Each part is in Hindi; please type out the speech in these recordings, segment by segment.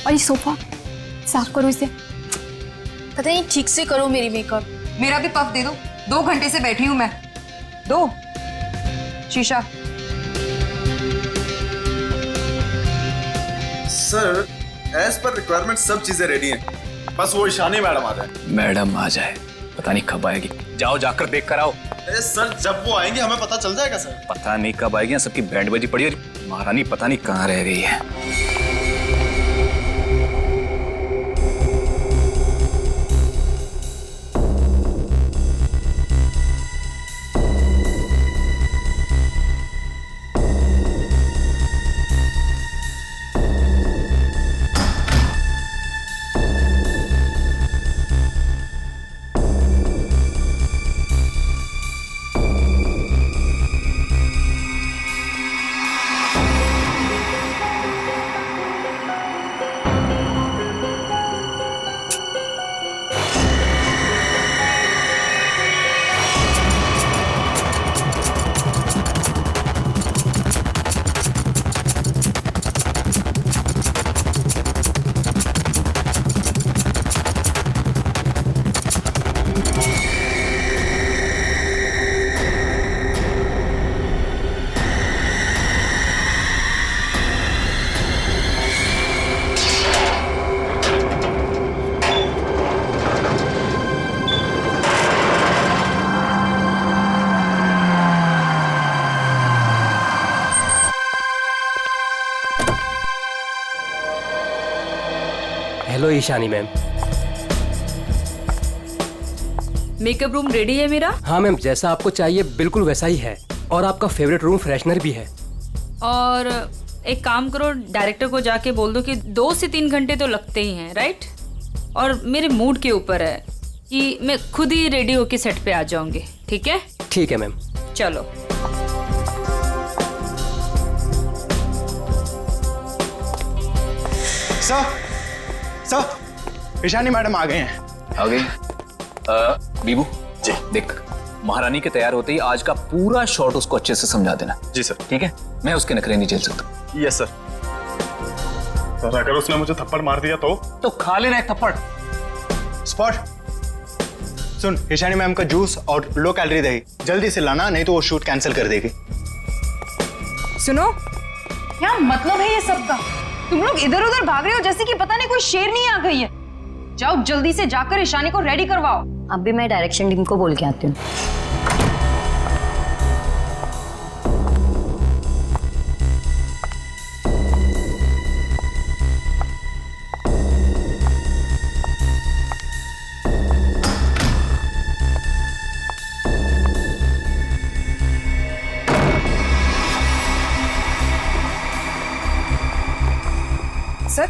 और ये सोफा साफ करो इसे। पता नहीं ठीक से करो मेरी मेकअप। मेरा भी पफ दे दो, 2 घंटे से बैठी हूं मैं। दो शीशा। सर एज पर रिक्वायरमेंट सब चीजें रेडी हैं, बस वो ईशानी मैडम आ जाए। मैडम आ जाए, पता नहीं कब आएगी। जाओ जाकर देख कर आओ। सर जब वो आएंगे हमें पता चल जाएगा सर। पता नहीं कब आएगी, सबकी बैंड बजी पड़ी और महारानी पता नहीं कहाँ रह गई है। Hello Ishani ma'am. Makeup room ready है मेरा। हाँ मैम, जैसा आपको चाहिए बिल्कुल वैसा ही है, और आपका फेवरेट रूम फ्रेशनर भी है। और एक काम करो, डायरेक्टर को जाके बोल दो कि 2 से 3 घंटे तो लगते ही हैं, राइट? और मेरे मूड के ऊपर है कि मैं खुद ही रेडी होके सेट पे आ जाऊंगी। ठीक है? ठीक है मैम। चलो। सर ईशानी मैडम आ गए हैं। आ गई। बीबू जी देख, महारानी के तैयार होते ही आज का पूरा शॉट उसको अच्छे से समझा देना। जी सर। ठीक है, मैं उसके नखरे नहीं झेल सकता। Yes sir. सर अगर उसने मुझे थप्पड़ मार दिया तो खा लेना एक थप्पड़। स्पॉट सुन, ईशानी मैम का जूस और लो कैलोरी दही जल्दी से लाना, नहीं तो वो शूट कैंसिल कर देगी। सुनो, क्या मतलब है ये सब का? तुम लोग इधर उधर भाग रहे हो जैसे कि पता नहीं कोई शेरनी आ गई है। जाओ जल्दी से जाकर ईशानी को रेडी करवाओ। अब भी मैं डायरेक्शन टीम को बोल के आती हूँ। सर,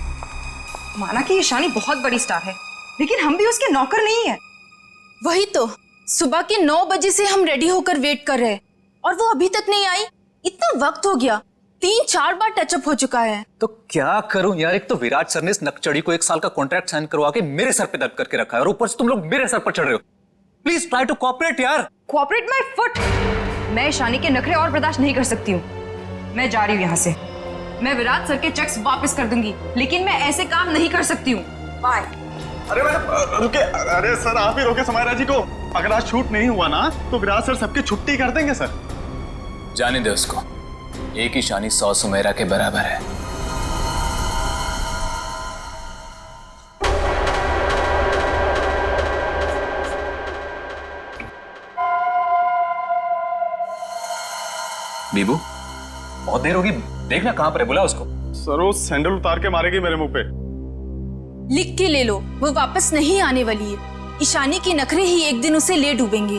माना कि ईशानी बहुत बड़ी स्टार है, लेकिन हम भी उसके नौकर नहीं है। वही तो, सुबह के 9 बजे से हम रेडी होकर वेट कर रहे हैं और वो अभी तक नहीं आई। इतना वक्त हो गया, 3-4 बार टचअप हो चुका है। तो क्या करूं यार, एक तो विराट सर ने इस नकचड़ी को 1 साल का कॉन्ट्रैक्ट साइन करवा के मेरे सर पे दर्द करके रखा है, और ऊपर से तुम लोग मेरे सर पर चढ़ रहे हो। प्लीज ट्राई टू कोऑपरेट यार। Cooperate my foot. मैं ईशानी के नखरे और बर्दाश्त नहीं कर सकती हूँ। मैं जा रही हूँ यहाँ से। मैं विराट सर के चेक्स वापस कर दूंगी, लेकिन मैं ऐसे काम नहीं कर सकती हूँ। बाय। अरे मैडम रुके। अरे सर आप ही रोके समायरा जी को। अगर आज शूट नहीं हुआ ना तो विराट सर सबकी छुट्टी कर देंगे सर। जाने दे उसको, एक ईशानी 100 सुमेरा के बराबर है। बीबू बहुत देर होगी, देखना कहां पर है, बुला उसको। सर वो सैंडल उतार के मारेगी मेरे मुंह पे। लिख के ले लो, वो वापस नहीं आने वाली है। ईशानी के नखरे ही एक दिन उसे ले डूबेंगे।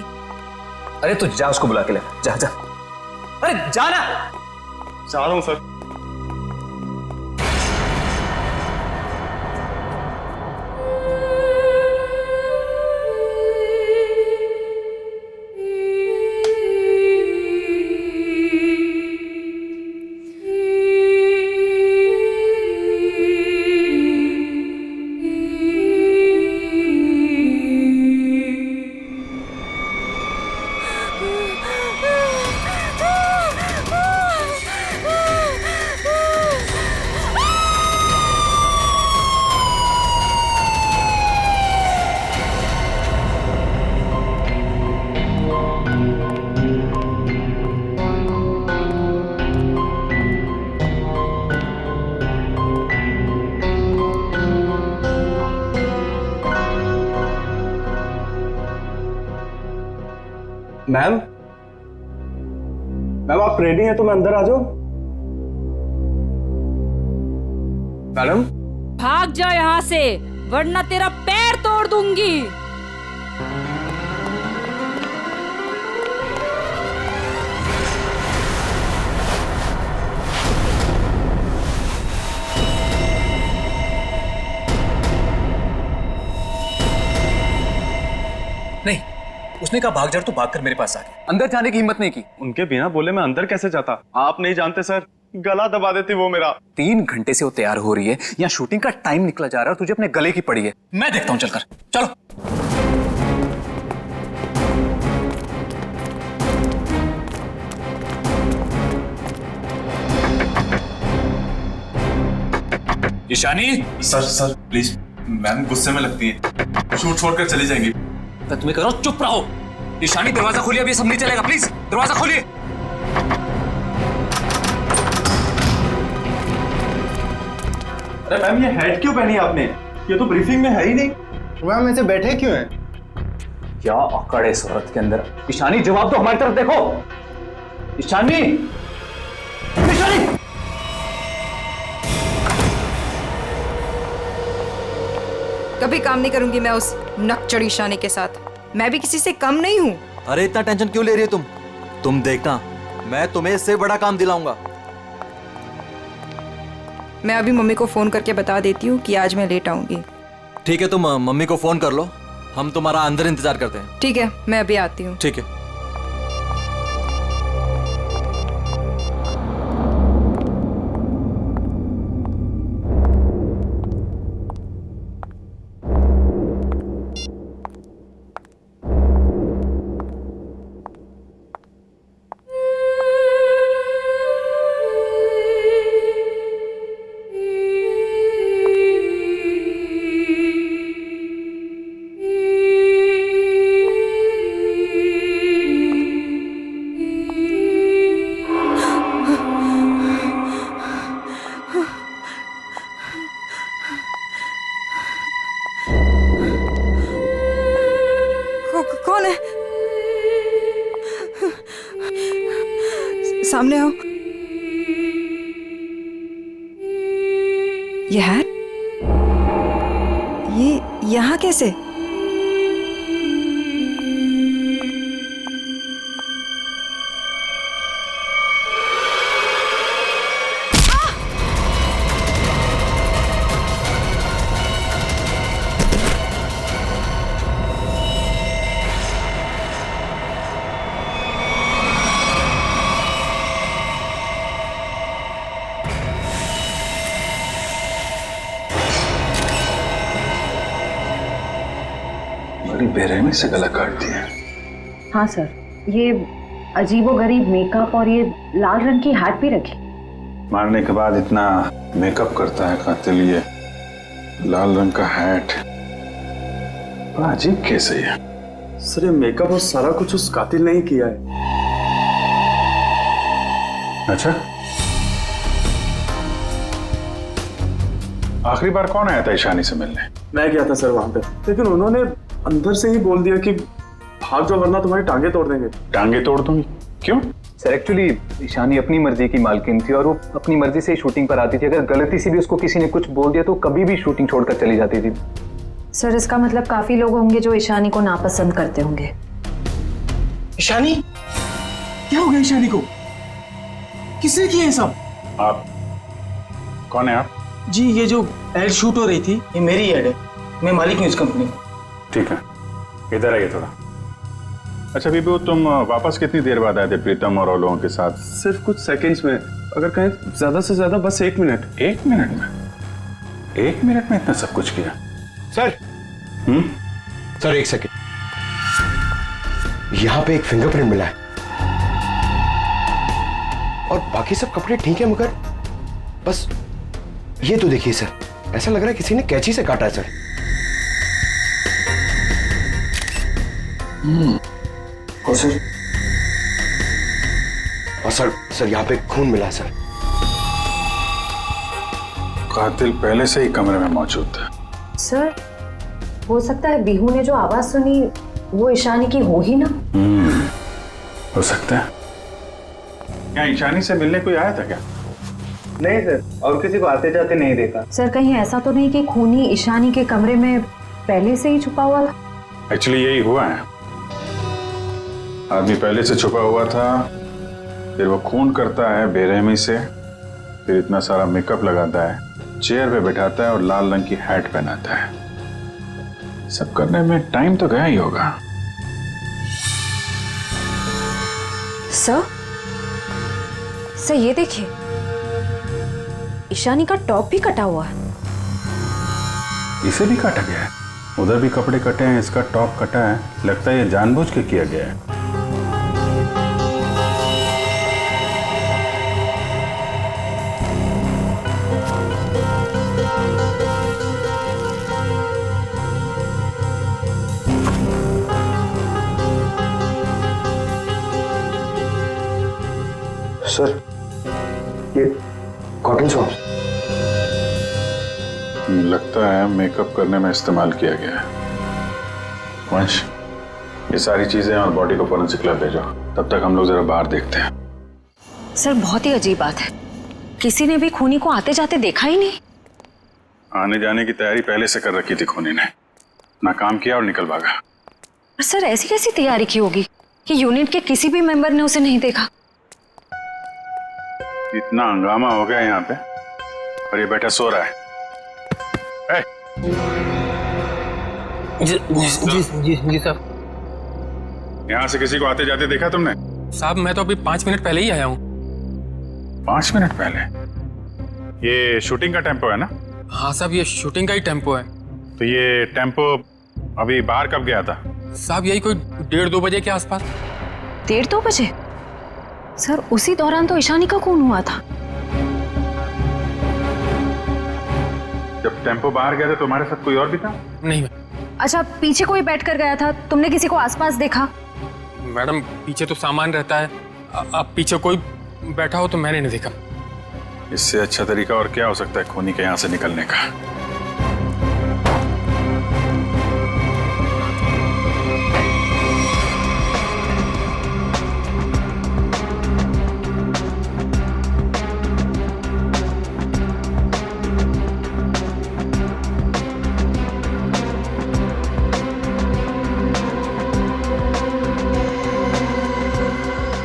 अरे तू जा, उसको बुला के ले। जा जा, अरे जाना। जा रहा हूं सर। मैम मैम आप रेडी हैं तो मैं अंदर आ जाऊं? मैडम भाग जा यहाँ से, वरना तेरा पैर तोड़ दूंगी। नहीं, उसने कहा भाग जा तो भागकर मेरे पास आ गया, अंदर जाने की हिम्मत नहीं की। उनके बिना बोले मैं अंदर कैसे जाता? आप नहीं जानते सर, गला दबा देती वो मेरा। 3 घंटे से वो तैयार हो रही है, यहाँ शूटिंग का टाइम निकला जा रहा है, तुझे अपने गले की पड़ी है। मैं देखता हूँ, चलकर चलो। ईशानी। सर प्लीज, मैम गुस्से में लगती है, शूट छोड़कर चली जाएंगी। तो तुम्हें करो, चुप रहो। ईशानी दरवाजा खोलिए, अभी सब नहीं चलेगा, प्लीज दरवाजा खोलिए। अरे मैम ये हेड क्यों पहनी आपने? ये तो ब्रीफिंग में है ही नहीं। मैम ऐसे बैठे क्यों हैं? क्या अकड़ है इस औरत के अंदर। ईशानी जवाब दो, हमारी तरफ देखो। ईशानी, ईशानी। कभी काम नहीं करूंगी मैं उस नकचड़ी ईशानी के साथ। मैं भी किसी से कम नहीं हूँ। अरे इतना टेंशन क्यों ले रही हो तुम देखना, मैं तुम्हें इससे बड़ा काम दिलाऊंगा। मैं अभी मम्मी को फोन करके बता देती हूँ कि आज मैं लेट आऊंगी। ठीक है, तुम मम्मी को फोन कर लो, हम तुम्हारा अंदर इंतजार करते हैं। ठीक है, मैं अभी आती हूँ। ठीक है। कौन है? सामने आओ। ये हैट, ये यहाँ कैसे? बड़ी बेरहमी से गला काट दिया। हाँ सर, ये अजीबोगरीब मेकअप और ये लाल रंग की हैट भी रखी। मारने के बाद इतना मेकअप करता है कातिल, ये लाल रंग का हैट बड़ा अजीब केस है ये। सर ये मेकअप और सारा कुछ उस कातिल ने ही किया है। अच्छा, आखिरी बार कौन आया था ईशानी से मिलने? मैं गया था सर वहां पे, लेकिन उन्होंने अंदर से ही बोल दिया कि भाग जाओ वरना तुम्हारी टांगे तोड़ देंगे। टांगे तोड़ दूंगी? क्यों? सर एक्चुअली ईशानी अपनी मर्जी की मालकिन थी और वो अपनी मर्जी से ही शूटिंग पर आती थी। अगर गलती से भी उसको किसी ने कुछ बोल दिया तो कभी भी शूटिंग छोड़कर चली जाती थी। सर इसका मतलब काफी लोग होंगे जो ईशानी को नापसंद करते होंगे। ईशानी, क्या हो गया ईशानी को? किसने किया ये सब? आप कौन है आप? जी ये जो एड शूट हो रही थी ये मेरी एड है, मैं मालिक हूँ इस कंपनी। ठीक है, इधर आइए थोड़ा। अच्छा बीबू, तुम वापस कितनी देर बाद आए थे प्रीतम और लोगों के साथ? सिर्फ कुछ सेकंड्स में, अगर कहें ज्यादा से ज्यादा बस 1 मिनट। 1 मिनट में? 1 मिनट में इतना सब कुछ किया? सर सर 1 सेकेंड, यहाँ पे एक फिंगरप्रिंट मिला है और बाकी सब कपड़े ठीक है, मगर बस ये तो देखिए सर, ऐसा लग रहा है किसी ने कैंची से काटा है सर। और सर यहाँ पे खून मिला है सर। कातिल पहले से ही कमरे में मौजूद था। सर हो सकता है बिहू ने जो आवाज सुनी वो ईशानी की हो ही ना। हो सकता है। क्या ईशानी से मिलने कोई आया था क्या? नहीं सर, और किसी को आते जाते नहीं देखा। सर कहीं ऐसा तो नहीं कि खूनी ईशानी के कमरे में पहले से ही छुपा हुआ था? एक्चुअली यही हुआ है। आदमी पहले से छुपा हुआ था, फिर वो खून करता है बेरहमी से, फिर इतना सारा मेकअप लगाता है, चेयर पे बैठाता है और लाल रंग की हैट पहनाता है। सब करने में टाइम तो गया ही होगा। सर ये देखिए, ईशानी का टॉप भी कटा हुआ है। इसे भी काटा गया है, उधर भी कपड़े कटे हैं, इसका टॉप कटा है। लगता है ये जानबूझ के किया गया है। सर ये कॉटन सॉक्स लगता है मेकअप करने में इस्तेमाल किया गया है। वंश, ये सारी चीजें और बॉडी को फोरेंसिक लैब भेजो, तब तक हम लोग जरा बाहर देखते हैं। सर बहुत ही अजीब बात है, किसी ने भी खूनी को आते जाते देखा ही नहीं। आने जाने की तैयारी पहले से कर रखी थी खूनी ने, अपना काम किया और निकल भागा। पर सर ऐसी कैसी तैयारी की होगी कि यूनिट के किसी भी मेंबर ने उसे नहीं देखा? इतना हंगामा हो गया यहाँ पे और ये बेटा सो रहा है। जी साहब। यहाँ से किसी को आते जाते देखा तुमने? साहब मैं तो अभी 5 मिनट पहले ही आया हूँ। 5 मिनट पहले? ये शूटिंग का टेम्पो है ना? हाँ साहब, ये शूटिंग का ही टेम्पो है। तो ये टेम्पो अभी बाहर कब गया था? साहब यही कोई 1:30-2 बजे के आसपास। 1:30-2 बजे? सर उसी दौरान तो ईशानी का खून हुआ था। जब टेम्पो बाहर गया था तुम्हारे साथ कोई और भी था? नहीं। अच्छा, पीछे कोई बैठ कर गया था, तुमने किसी को आसपास देखा? मैडम पीछे तो सामान रहता है, अब पीछे कोई बैठा हो तो मैंने नहीं देखा। इससे अच्छा तरीका और क्या हो सकता है खूनी के यहाँ से निकलने का?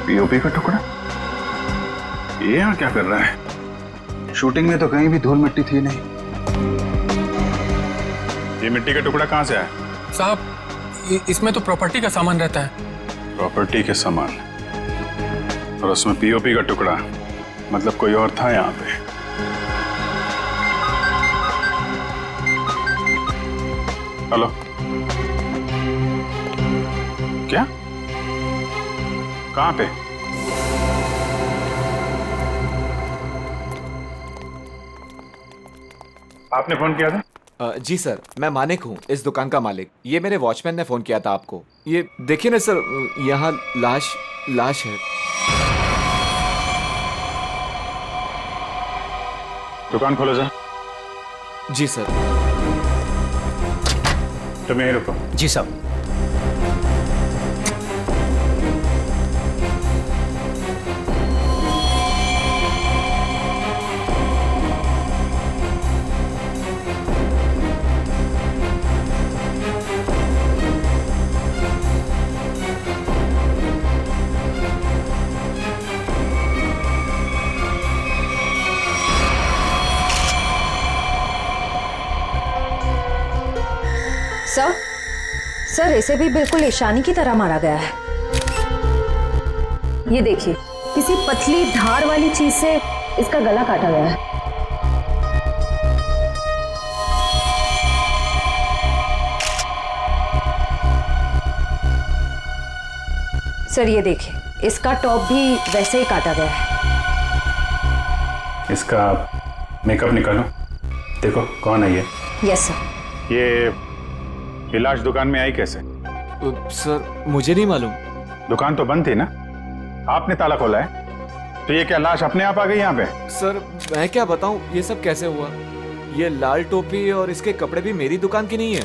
पीओपी का टुकड़ा ये यहाँ क्या कर रहा है? शूटिंग में तो कहीं भी धूल मिट्टी थी नहीं। ये मिट्टी का टुकड़ा कहाँ से आया? साहब इसमें तो प्रॉपर्टी का सामान रहता है। प्रॉपर्टी के सामान और उसमें पीओपी का टुकड़ा, मतलब कोई और था यहाँ पे। हेलो, क्या? कहाँ पे? आपने फोन किया था? जी सर, मैं मानिक हूँ, इस दुकान का मालिक। ये मेरे वॉचमैन ने फोन किया था आपको। ये देखिए ना सर, यहाँ लाश है। दुकान खोलो जा। जी सर। तुम यहीं रुको। जी साहब। सर इसे भी बिल्कुल ईशानी की तरह मारा गया है। ये देखिए, किसी पतली धार वाली चीज से इसका गला काटा गया है। सर ये देखिए, इसका टॉप भी वैसे ही काटा गया है। इसका मेकअप निकालो, देखो कौन है ये। Yes sir. ये लाश दुकान में आई कैसे? सर मुझे नहीं मालूम। दुकान तो बंद थी ना, आपने ताला खोला है, तो ये क्या लाश अपने आप आ गई यहाँ पे? सर मैं क्या बताऊं, ये सब कैसे हुआ? ये लाल टोपी और इसके कपड़े भी मेरी दुकान की नहीं है,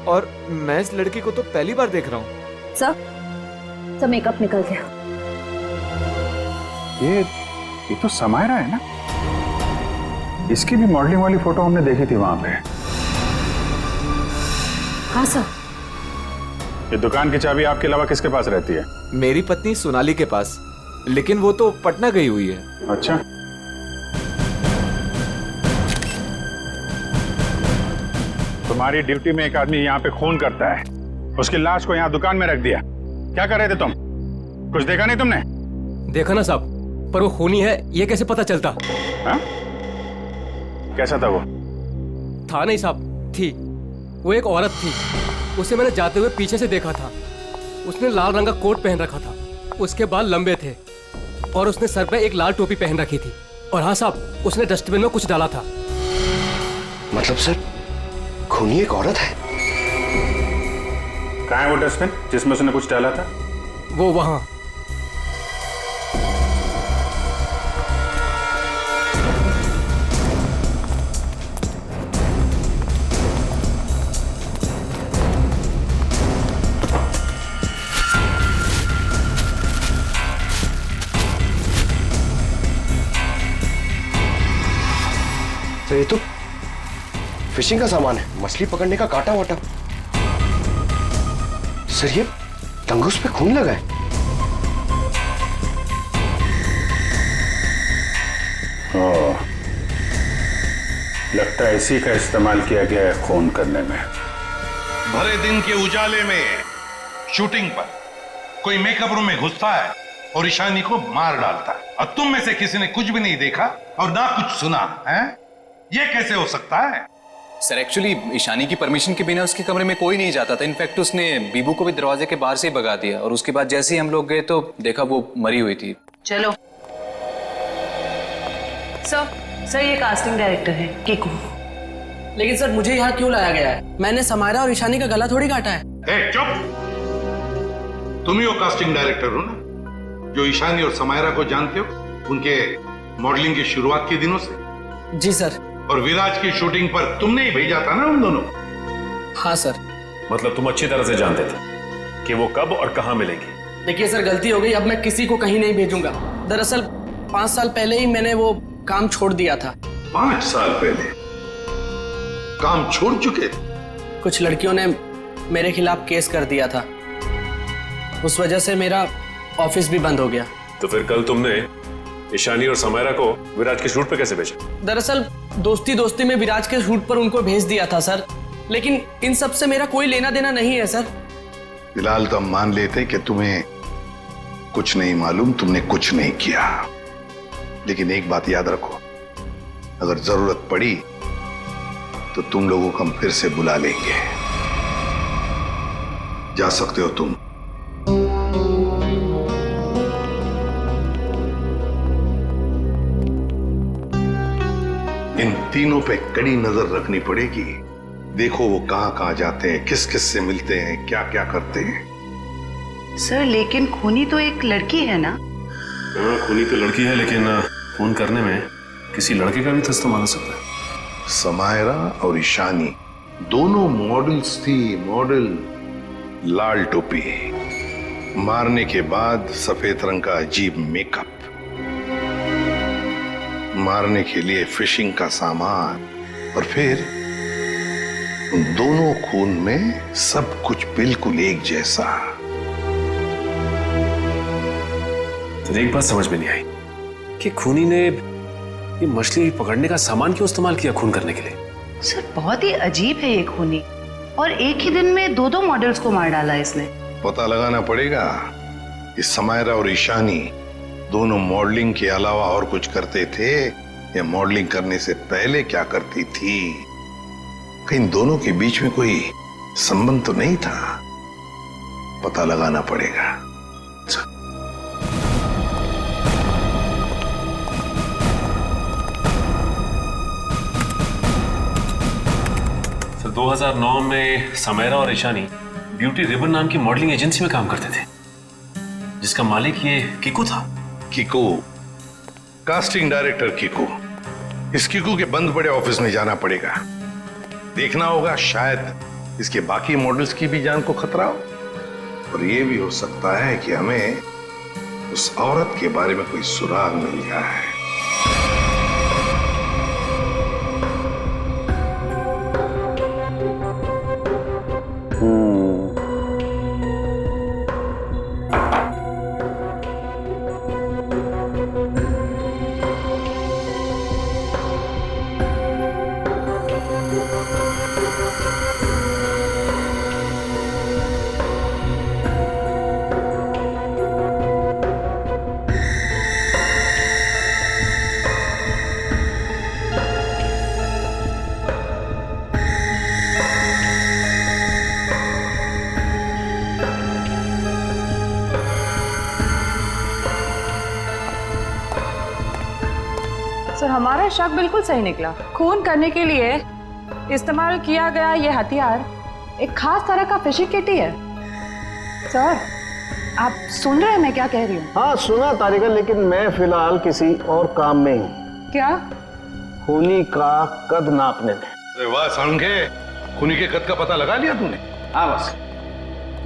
और मैं इस लड़की को तो पहली बार देख रहा हूँ। सर मेकअप निकल गया। ये तो समायरा है ना? इसकी भी मॉडलिंग वाली फोटो हमने देखी थी वहां पे। हाँ सर। ये दुकान की चाबी आपके अलावा किसके पास रहती है? मेरी पत्नी सोनाली के पास, लेकिन वो तो पटना गई हुई है। अच्छा, तुम्हारी ड्यूटी में एक आदमी यहाँ पे खून करता है, उसकी लाश को यहाँ दुकान में रख दिया। क्या कर रहे थे तुम? कुछ देखा नहीं तुमने? देखा ना साहब, पर वो खूनी है ये कैसे पता चलता? हाँ? कैसा था वो? था नहीं साहब, थी। वो एक औरत थी, उसे मैंने जाते हुए पीछे से देखा था। उसने लाल रंग का कोट पहन रखा था, उसके बाल लंबे थे और उसने सर पे एक लाल टोपी पहन रखी थी। और हाँ साहब, उसने डस्टबिन में कुछ डाला था। मतलब सर, खूनी एक औरत है? कहाँ है वो डस्टबिन जिसमें उसने कुछ डाला था? वो वहां। तो ये तो फिशिंग का सामान है, मछली पकड़ने का कांटा वाटा। सर ये तंगूस पे खून लगा है। ओह, लगता है इसी का इस्तेमाल किया गया है खून करने में। भरे दिन के उजाले में शूटिंग पर कोई मेकअप रूम में घुसता है और ईशानी को मार डालता है, और तुम में से किसी ने कुछ भी नहीं देखा और ना कुछ सुना है? ये कैसे हो सकता है? सर एक्चुअली ईशानी की परमिशन के बिना उसके कमरे में कोई नहीं जाता था। इनफैक्ट उसने बीबू को भी दरवाजे के बाहर से ही भगा दिया, और उसके बाद जैसे ही हम लोग गए तो देखा वो मरी हुई थी। चलो सर, ये कास्टिंग डायरेक्टर है कीकू। लेकिन सर मुझे यहाँ क्यों लाया गया है? मैंने समायरा और ईशानी का गला थोड़ी काटा है। चुप! तुम ही वो कास्टिंग डायरेक्टर हो ना, जो ईशानी और समायरा को जानते हो उनके मॉडलिंग की शुरुआत के दिनों से? जी सर। और विराज की शूटिंग पर तुमने ही भेजा था ना उन दोनों? हाँ सर। मतलब तुम अच्छी तरह से जानते थे कि वो कब और कहां मिलेंगी? देखिए सर, गलती हो गई, अब मैं किसी को कहीं नहीं भेजूंगा। दरअसल 5 साल पहले ही मैंने वो काम छोड़ दिया था। 5 साल पहले काम छोड़ चुके थे? कुछ लड़कियों ने मेरे खिलाफ केस कर दिया था, उस वजह से मेरा ऑफिस भी बंद हो गया। तो फिर कल तुमने ईशानी और समायरा को विराज के शूट पे कैसे भेजा? दरअसल दोस्ती दोस्ती में विराज के शूट पर उनको भेज दिया था सर, लेकिन इन सब से मेरा कोई लेना देना नहीं है सर। फिलहाल तो हम मान लेते कि तुम्हें कुछ नहीं मालूम, तुमने कुछ नहीं किया। लेकिन एक बात याद रखो, अगर जरूरत पड़ी तो तुम लोगों को हम फिर से बुला लेंगे। जा सकते हो तुम। इन तीनों पे कड़ी नजर रखनी पड़ेगी। देखो वो कहां कहां जाते हैं, किस किस से मिलते हैं, क्या क्या करते हैं। सर लेकिन खूनी तो एक लड़की है ना? हाँ, खूनी तो लड़की है, लेकिन खून करने में किसी लड़के का भी तो इस्तेमाल हो सकता है। समायरा और ईशानी दोनों मॉडल्स थी, मॉडल। लाल टोपी, मारने के बाद सफेद रंग का अजीब मेकअप, मारने के लिए फिशिंग का सामान, और फिर उन दोनों खून में सब कुछ बिल्कुल एक जैसा। तो एक बात समझ में नहीं आई कि खूनी ने ये मछली पकड़ने का सामान क्यों इस्तेमाल किया खून करने के लिए? सर बहुत ही अजीब है ये खूनी, और एक ही दिन में 2 मॉडल्स को मार डाला इसने। पता लगाना पड़ेगा कि समायरा और ईशानी दोनों मॉडलिंग के अलावा और कुछ करते थे, या मॉडलिंग करने से पहले क्या करती थी। कहीं दोनों के बीच में कोई संबंध तो नहीं था, पता लगाना पड़ेगा। सर 2009 में समायरा और ईशानी ब्यूटी रिबन नाम की मॉडलिंग एजेंसी में काम करते थे, जिसका मालिक ये कीकू था। Kiku, casting director Kiku. इस कीकू के बंद पड़े ऑफिस में जाना पड़ेगा, देखना होगा शायद इसके बाकी मॉडल्स की भी जान को खतरा हो, और ये भी हो सकता है कि हमें उस औरत के बारे में कोई सुराग मिल जाए। सर हमारा शक बिल्कुल सही निकला। खून करने के लिए इस्तेमाल किया गया ये हथियार एक खास तरह का फिशिंग किट ही है। सर आप सुन रहे हैं मैं क्या कह रही हूँ? हाँ सुना तारिका, लेकिन मैं फिलहाल किसी और काम में हूँ। क्या? खूनी का कद नापने में। अरे वाह साळुंखे, खूनी के कद का पता लगा लिया तूने? हाँ बस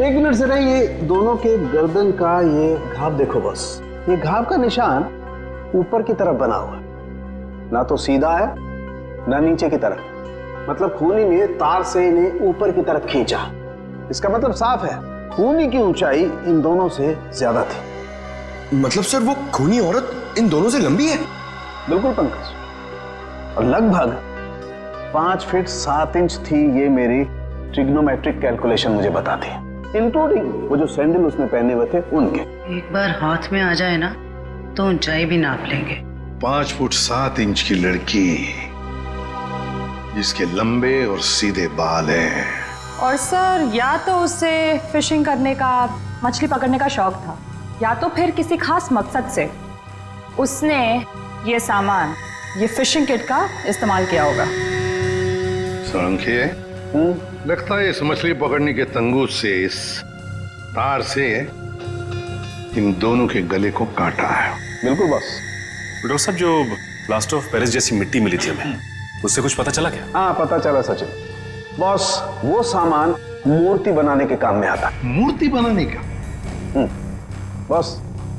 1 मिनट से नहीं, ये दोनों के गर्दन का ये घाव देखो बस। ये घाव का निशान ऊपर की तरफ बना हुआ है, ना तो सीधा है ना नीचे की तरफ। मतलब खूनी ने तार से इन्हें ऊपर की तरफ खींचा। इसका मतलब साफ है, खूनी की ऊंचाई इन दोनों से ज्यादा थी। मतलब सर वो खूनी औरत इन दोनों से लंबी है? बिल्कुल पंकज, और लगभग 5 फीट 7 इंच थी। ये मेरी ट्रिग्नोमेट्रिक कैलकुलेशन मुझे बताती है, इंक्लूडिंग वो जो सैंडल उसने पहने हुए थे उनके। एक बार हाथ में आ जाए ना तो ऊंचाई भी नाप लेंगे। 5 फुट 7 इंच की लड़की जिसके लंबे और सीधे बाल हैं। और सर या तो उसे फिशिंग करने का, मछली पकड़ने का शौक था, या तो फिर किसी खास मकसद से उसने ये सामान, ये फिशिंग किट का इस्तेमाल किया होगा। साळुंखे, लगता है इस मछली पकड़ने के तंगूस से, इस तार से इन दोनों के गले को काटा है। बिल्कुल बस। डॉक्टर साहब, जो प्लास्टर ऑफ पेरिस जैसी मिट्टी मिली थी हमें, उससे कुछ पता चला क्या? हाँ पता चला सचिन। बॉस वो सामान मूर्ति बनाने के काम में आता है। मूर्ति बनाने का? बॉस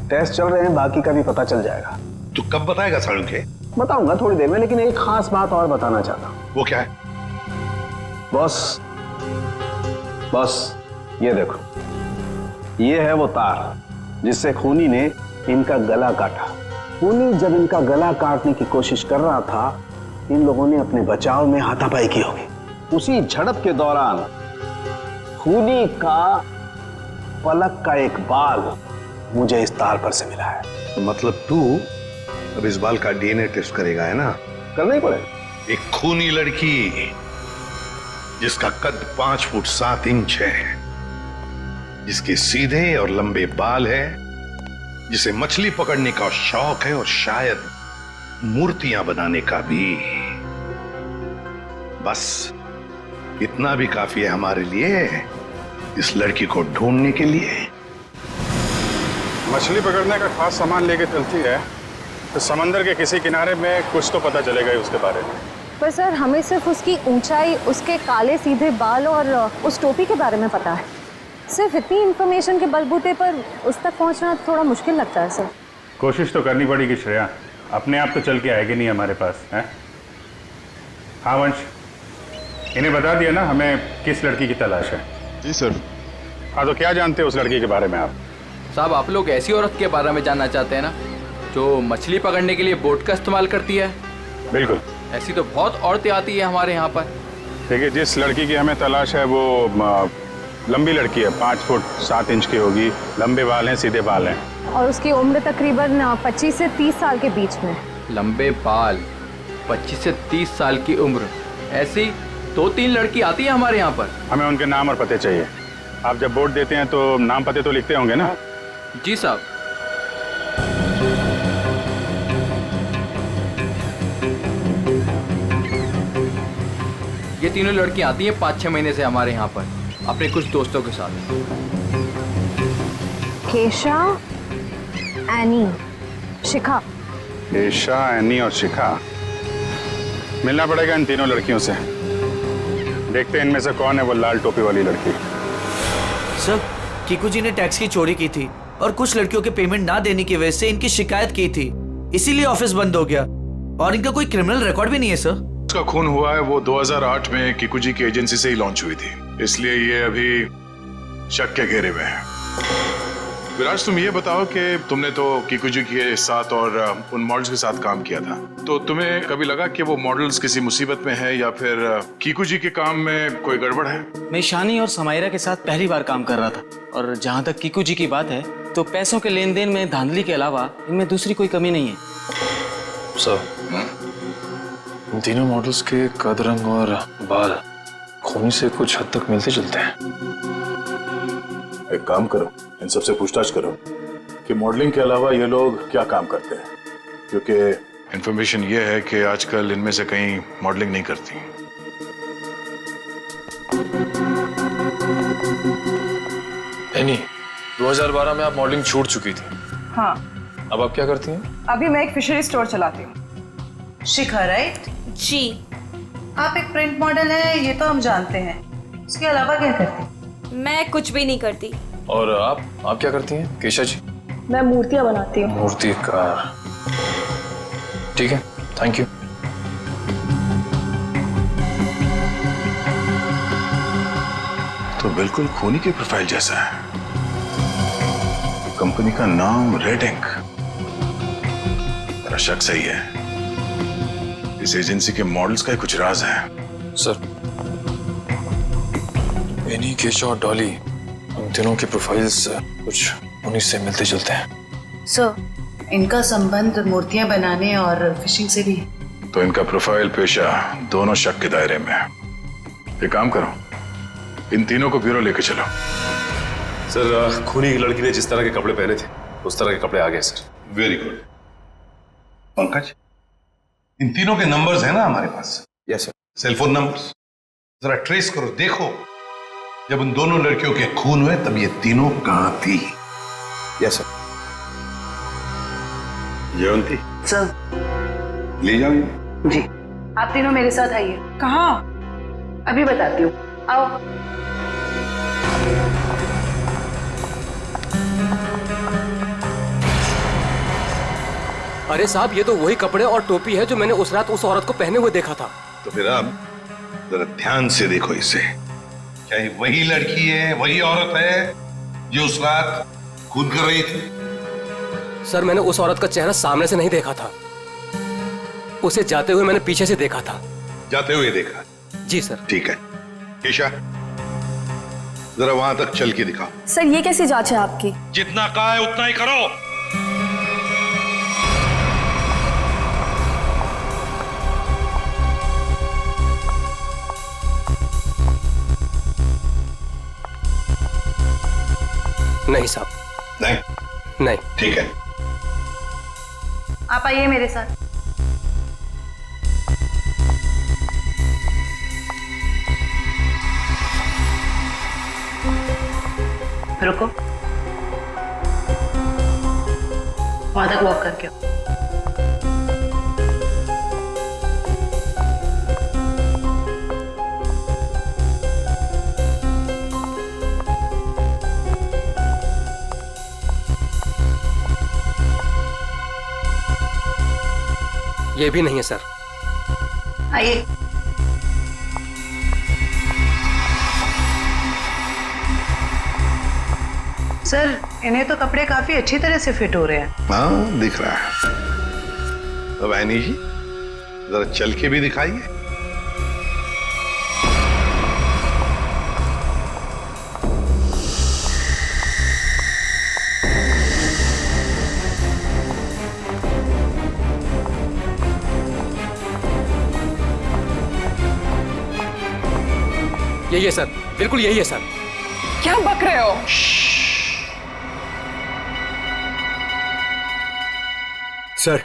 टेस्ट चल रहे हैं, बाकी का भी पता चल जाएगा। तो कब बताएगा साळुंखे? बताऊंगा थोड़ी देर में, लेकिन एक खास बात और बताना चाहता हूँ। वो क्या है? बॉस ये देखो, ये है वो तार जिससे खूनी ने इनका गला काटा। खूनी जब इनका गला काटने की कोशिश कर रहा था, इन लोगों ने अपने बचाव में हाथापाई की होगी। उसी झड़प के दौरान खूनी का पलक का एक बाल मुझे इस तार पर से मिला है। तो मतलब तू अब इस बाल का डीएनए टेस्ट करेगा, है ना? करना ही पड़ेगा। एक खूनी लड़की जिसका कद 5 फुट 7 इंच है, जिसके सीधे और लंबे बाल है, जिसे मछली पकड़ने का शौक है और शायद मूर्तियां बनाने का भी। बस इतना भी काफी है हमारे लिए, इस लड़की को ढूंढने के लिए। मछली पकड़ने का खास सामान लेके चलती है तो समंदर के किसी किनारे में कुछ तो पता चलेगा ही उसके बारे में। पर सर हमें सिर्फ उसकी ऊंचाई, उसके काले सीधे बाल और उस टोपी के बारे में पता है। सिर्फ इतनी इन्फॉर्मेशन के बलबूते पर उस तक पहुंचना थोड़ा मुश्किल लगता है सर। कोशिश तो करनी पड़ेगी श्रेया, अपने आप तो चल के आएगी नहीं हमारे पास है। हाँ वंश, इन्हें बता दिया ना हमें किस लड़की की तलाश है? जी सर। हाँ तो क्या जानते हैं उस लड़की के बारे में आप? साहब आप लोग ऐसी औरत के बारे में जानना चाहते हैं ना जो मछली पकड़ने के लिए बोट का इस्तेमाल करती है? बिल्कुल। ऐसी तो बहुत औरतें आती है हमारे यहाँ पर। देखिए, जिस लड़की की हमें तलाश है वो लंबी लड़की है, 5 फुट 7 इंच की होगी, लंबे बाल हैं, सीधे बाल हैं। और उसकी उम्र तकरीबन 25 से 30 साल के बीच में। लंबे बाल, 25 से 30 साल की उम्र, ऐसी 2-3 लड़की आती है हमारे यहाँ पर। हमें उनके नाम और पते चाहिए। आप जब वोट देते हैं तो नाम पते तो लिखते होंगे ना? जी साहब। ये तीनों लड़कियां आती हैं 5-6 महीने से हमारे यहाँ पर अपने कुछ दोस्तों के साथ। केशा, एनी, शिखा। केशा, एनी और शिखा। मिलना पड़ेगा इन तीनों लड़कियों से। देखते हैं इनमें से कौन है वो लाल टोपी वाली लड़की। सर कीकू जी ने टैक्स की चोरी की थी और कुछ लड़कियों के पेमेंट ना देने की वजह से इनकी शिकायत की थी, इसीलिए ऑफिस बंद हो गया। और इनका कोई क्रिमिनल रिकॉर्ड भी नहीं है सर। उसका खून हुआ है वो 2008 में किकुजी की एजेंसी से ही लॉन्च हुई थी, इसलिए ये अभी शक के घेरे में है। विराज, तुम ये बताओ कि तुमने तो किकुजी के साथ और उन मॉडल्स के साथ काम किया था, तो तुम्हें कभी लगा कि वो मॉडल्स किसी मुसीबत में है या फिर किकुजी के काम में कोई गड़बड़ है? मैं ईशानी और समायरा के साथ पहली बार काम कर रहा था, और जहाँ तक किकुजी की बात है तो पैसों के लेन देन में धांधली के अलावा इनमें दूसरी कोई कमी नहीं है। सर, इन तीनों मॉडल्स के कद, रंग और बाल खूनी से कुछ हद तक मिलते जुलते हैं। एक काम करो, इन सबसे पूछताछ करो कि मॉडलिंग के अलावा ये लोग क्या काम करते हैं, क्योंकि इंफॉर्मेशन ये है कि आजकल इनमें से कहीं मॉडलिंग नहीं करती। एनी, 2012 में आप मॉडलिंग छूट चुकी थी। हाँ। अब आप क्या करती हैं? अभी मैं एक फिशरी स्टोर चलाती हूँ। शिखा, राइट? जी। आप एक प्रिंट मॉडल है, ये तो हम जानते हैं। उसके अलावा क्या करती? मैं कुछ भी नहीं करती। और आप क्या करती हैं केशा जी? मैं मूर्तियाँ बनाती हूँ। मूर्तिकार। ठीक है, थैंक यू। तो बिल्कुल खूनी की प्रोफाइल जैसा है। कंपनी का नाम रेड इंक। मेरा शक सही है, इस एजेंसी के मॉडल्स का ही कुछ राज है। सर, एनी, केशा और डॉली, हम तीनों के प्रोफाइल्स कुछ उन्हीं से मिलते जुलते हैं। सर, इनका संबंध मूर्तियां बनाने और फिशिंग से भी है। तो इनका प्रोफाइल, पेशा दोनों शक के दायरे में है। एक काम करो, इन तीनों को ब्यूरो लेके चलो। सर, खूनी की लड़की ने जिस तरह के कपड़े पहने थे उस तरह के कपड़े आ गए सर। Very good. पंकज, इन तीनों के नंबर्स हैं ना हमारे पास? Yes sir. सेलफोन नंबर्स जरा ट्रेस करो, देखो जब उन दोनों लड़कियों के खून हुए तब ये तीनों कहां थी? Yes sir. जयंती सर। ले जाओ जी। आप तीनों मेरे साथ आइए। कहाँ? अभी बताती हूँ, आओ। अरे साहब, ये तो वही कपड़े और टोपी है जो मैंने उस रात उस औरत को पहने हुए देखा था। तो फिर अब जरा ध्यान से देखो इसे। क्या ये वही लड़की है, वही औरत है जो उस रात खून कर रही थी? सर, मैंने उस औरत का चेहरा सामने से नहीं देखा था, उसे जाते हुए मैंने पीछे से देखा था। जाते हुए देखा? जी सर। ठीक है, केशा जरा वहां तक चल के दिखाओ। सर, ये कैसी जांच है आपकी? जितना कहा है उतना ही करो। नहीं साहब। नहीं? नहीं। ठीक है, आप आइए मेरे साथ। रुको, वहां तक वॉक करके आओ। ये भी नहीं है सर। आइए। सर, इन्हें तो कपड़े काफी अच्छी तरह से फिट हो रहे हैं। हाँ, दिख रहा है। अब ऐनी जी जरा चल के भी दिखाइए। यही है सर, बिल्कुल यही है सर। क्या बक रहे हो? सर,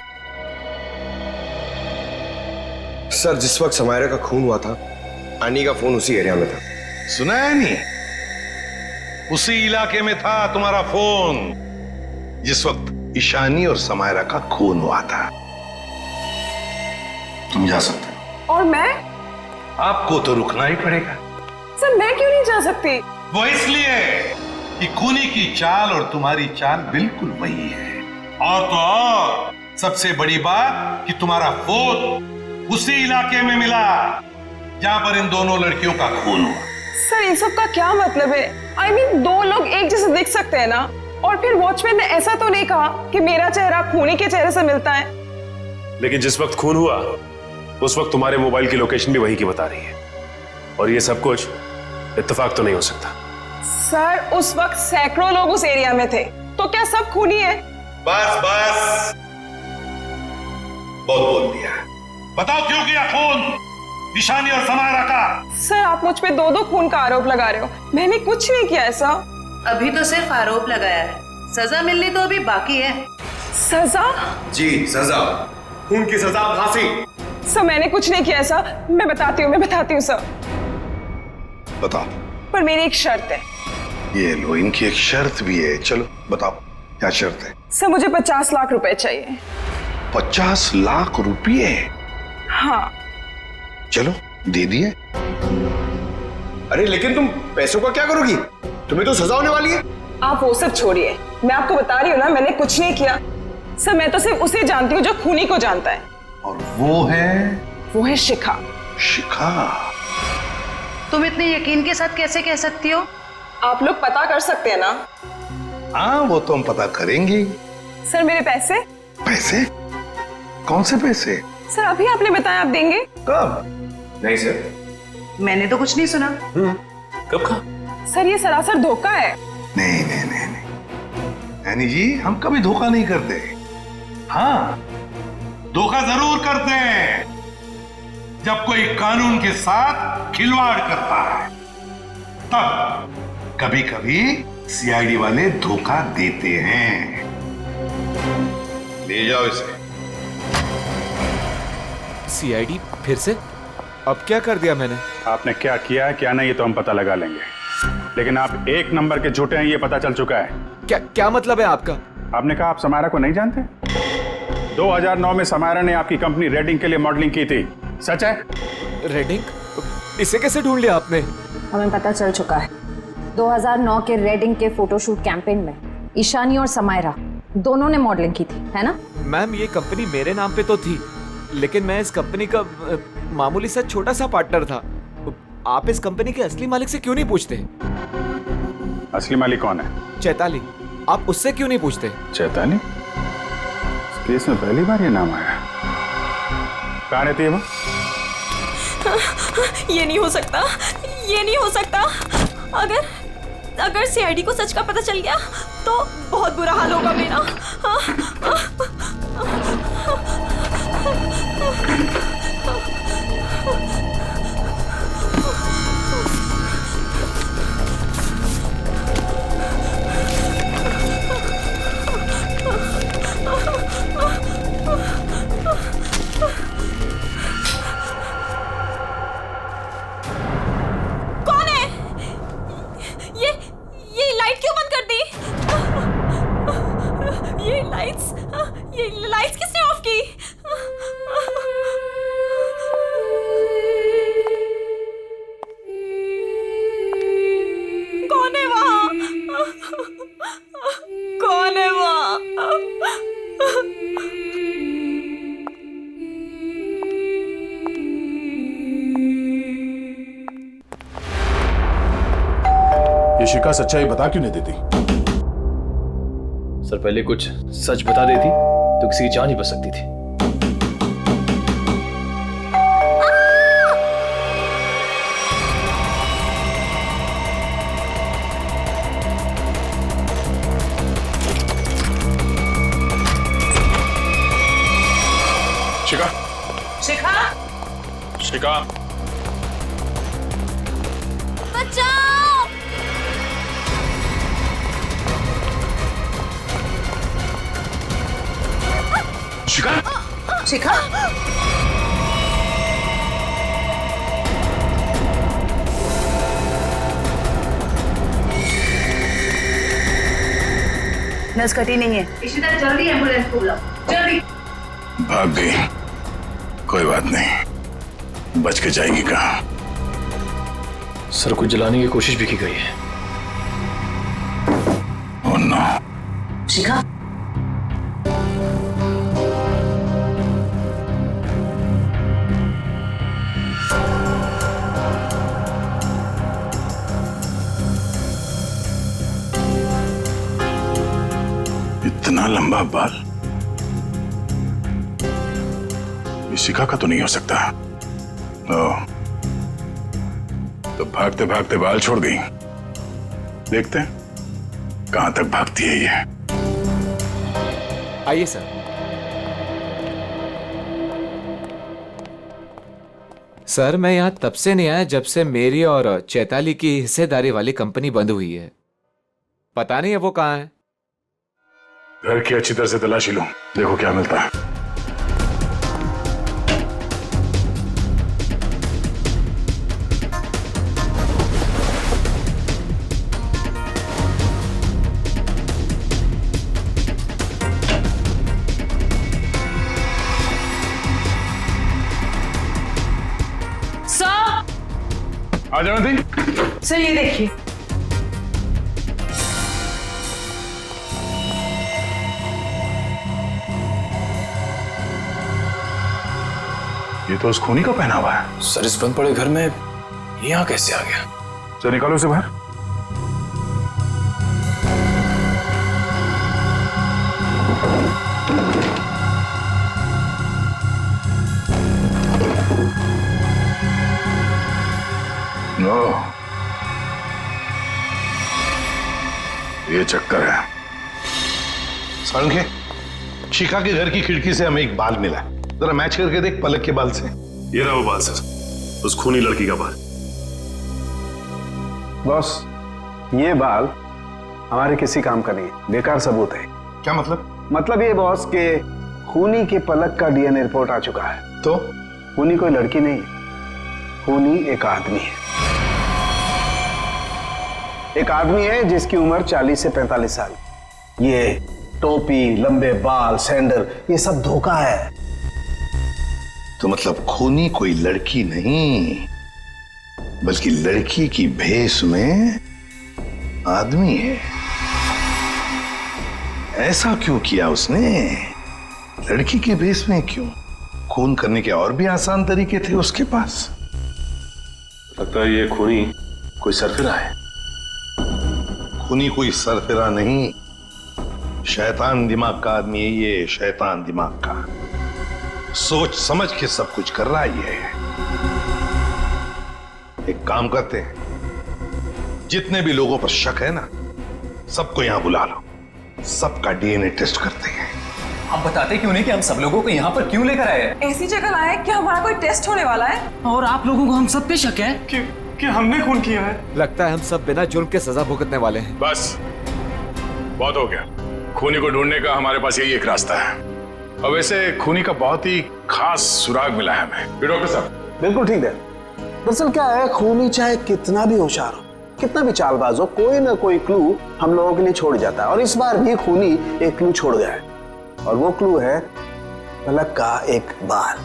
जिस वक्त समायरा का खून हुआ था, आनी का फोन उसी एरिया में था। सुना है नहीं? उसी इलाके में था तुम्हारा फोन जिस वक्त ईशानी और समायरा का खून हुआ था। तुम जा सकते हो। और मैं? आपको तो रुकना ही पड़ेगा। सर, मैं क्यों नहीं जा सकती? वो इसलिए कि खूनी की चाल और तुम्हारी चाल बिल्कुल वही है। और तो और सबसे बड़ी बात कि तुम्हारा फोन उसी इलाके में मिला जहां पर इन दोनों लड़कियों का खून हुआ। सर इन सब का क्या मतलब है? I mean, दो लोग एक जैसे दिख सकते हैं ना? और फिर वॉचमैन ने ऐसा तो नहीं कहा कि मेरा चेहरा खूनी के चेहरे से मिलता है। लेकिन जिस वक्त खून हुआ उस वक्त तुम्हारे मोबाइल की लोकेशन भी वही की बता रही है, और ये सब कुछ इत्तेफाक तो नहीं हो सकता। सर उस वक्त सैकड़ों लोग उस एरिया में थे, तो क्या सब खूनी है? बस बस, बहुत बोल दिया। बताओ क्यों किया खून ईशानी और समायरा का? सर आप मुझ पे दो खून का आरोप लगा रहे हो, मैंने कुछ नहीं किया ऐसा। अभी तो सिर्फ आरोप लगाया है, सजा मिलनी तो अभी बाकी है। सजा? जी सजा, खून की सजा फांसी। सर मैंने कुछ नहीं किया ऐसा, मैं बताती हूँ सर। बताओ। पर मेरी एक शर्त है। ये लो, इनकी एक शर्त भी है। चलो बताओ क्या शर्त है? सर मुझे 50 लाख रुपए चाहिए। 50 लाख रुपये? हाँ। चलो दे दिए। अरे लेकिन तुम पैसों का क्या करोगी? तुम्हें तो सजा होने वाली है। आप वो सब छोड़िए, मैं आपको बता रही हूँ ना, मैंने कुछ नहीं किया। सर मैं तो सिर्फ उसे जानती हूँ जो खूनी को जानता है। और वो है शिखा। शिखा? तुम इतने यकीन के साथ कैसे कह सकती हो? आप लोग पता कर सकते हैं ना? हाँ वो तो हम पता करेंगे। सर मेरे पैसे? पैसे? कौन से पैसे? सर अभी आपने बताया आप देंगे। कब? नहीं सर, मैंने तो कुछ नहीं सुना। कब कहा? सर ये सरासर धोखा है। नहीं यानी जी हम कभी धोखा नहीं करते। हाँ धोखा जरूर करते हैं जब कोई कानून के साथ खिलवाड़ करता है, तब कभी कभी सीआईडी वाले धोखा देते हैं। ले जाओ इसे। सीआईडी फिर से? अब क्या कर दिया मैंने? आपने क्या किया क्या नहीं ये तो हम पता लगा लेंगे, लेकिन आप एक नंबर के झूठे हैं ये पता चल चुका है। क्या मतलब है आपका? आपने कहा आप समायरा को नहीं जानते? 2009 में समायरा ने आपकी कंपनी रेडिंग के लिए मॉडलिंग की थी, सच है? रेडिंग? इसे कैसे ढूंढ लिया आपने? हमें पता चल चुका है। 2009 के रेडिंग के फोटोशूट कैंपेन में ईशानी और समायरा दोनों ने मॉडलिंग की थी, है ना? मैम ये कंपनी मेरे नाम पे तो थी, लेकिन मैं इस कंपनी का मामूली सा छोटा सा पार्टनर था। आप इस कंपनी के असली मालिक से क्यों नहीं पूछते? असली मालिक कौन है? चैताली। आप उससे क्यों नहीं पूछते? चैताली? इस केस में पहली बार ये नाम आया। कहाँ रहती है वो? ये नहीं हो सकता, ये नहीं हो सकता। अगर सीआईडी को सच का पता चल गया तो बहुत बुरा हाल होगा मेरा। कौन है? ये लाइट क्यों बंद कर दी? ये लाइट्स किसने ऑफ की? कौन है वहां? कौन है वहां? ये शिखा सच्चाई बता क्यों नहीं देती? सर पहले कुछ सच बता देती तो किसी की जान ही बच सकती थी। शिखा, शिखा, शिखा, बचाओ! शिखा, शिखा, नस कटी नहीं है। इशिता जल्दी एम्बुलेंस को बुलाओ, जल्दी। भाग गई, कोई बात नहीं, बच के जाएगी कहाँ? सर को जलाने की कोशिश भी की गई है। शिखा, इतना लंबा बाल ये शिखा का तो नहीं हो सकता। तो भागते भागते बाल छोड़ गई। देखते हैं कहां तक भागती है ये। आइए सर। सर मैं यहाँ तब से नहीं आया जब से मेरी और चैताली की हिस्सेदारी वाली कंपनी बंद हुई है। पता नहीं है वो कहाँ है। घर की अच्छी तरह से तलाशी लो, देखो क्या मिलता है। आ जाओ दी। सर ये देखिए, ये तो उस खूनी का पहना हुआ है। सर इस बंद पड़े घर में ये यहाँ कैसे आ गया? चल निकालो उसे बाहर। नो, ये चक्कर है। साळुंखे, शिखा के घर की खिड़की से हमें एक बाल मिला है, जरा मैच करके देख पलक के बाल से। ये रहा वो बाल सर, उस खूनी लड़की का बाल। बॉस, ये बाल हमारे किसी काम का नहीं है, बेकार सबूत है। क्या मतलब? मतलब ये बॉस के खूनी के पलक का डीएनए रिपोर्ट आ चुका है। तो खूनी कोई लड़की नहीं है, खूनी एक आदमी है। एक आदमी है जिसकी उम्र 40 से 45 साल। ये टोपी, लंबे बाल, सैंडल, ये सब धोखा है। तो मतलब खूनी कोई लड़की नहीं, बल्कि लड़की की भेष में आदमी है। ऐसा क्यों किया उसने? लड़की के भेष में क्यों? खून करने के और भी आसान तरीके थे उसके पास। लगता है ये खूनी कोई सरफिरा है। खूनी कोई सरफिरा नहीं, शैतान दिमाग का आदमी है ये, शैतान दिमाग का। सोच समझ के सब कुछ कर रहा है ये। एक काम करते हैं, जितने भी लोगों पर शक है ना, सबको यहां बुला लो, सबका डीएनए टेस्ट करते हैं। आप बताते क्यों नहीं कि हम सब लोगों को यहाँ पर क्यों लेकर आए हैं? ऐसी जगह लाए कि हमारा कोई टेस्ट होने वाला है और आप लोगों को हम सब पे शक है कि हमने खून किया है। लगता है हम सब बिना जुर्म के सजा भुगतने वाले हैं। बस बहुत हो गया। खूनी को ढूंढने का हमारे पास यही एक रास्ता है। और वैसे खूनी का बहुत ही खास सुराग मिला है हमें। डॉक्टर साहब बिल्कुल ठीक है। दरअसल क्या है, खूनी चाहे कितना भी होशियार हो, कितना भी चालबाज हो, कोई ना कोई क्लू हम लोगों के लिए छोड़ जाता है। और इस बार भी खूनी एक क्लू छोड़ गया है, और वो क्लू है पलक का एक बाल।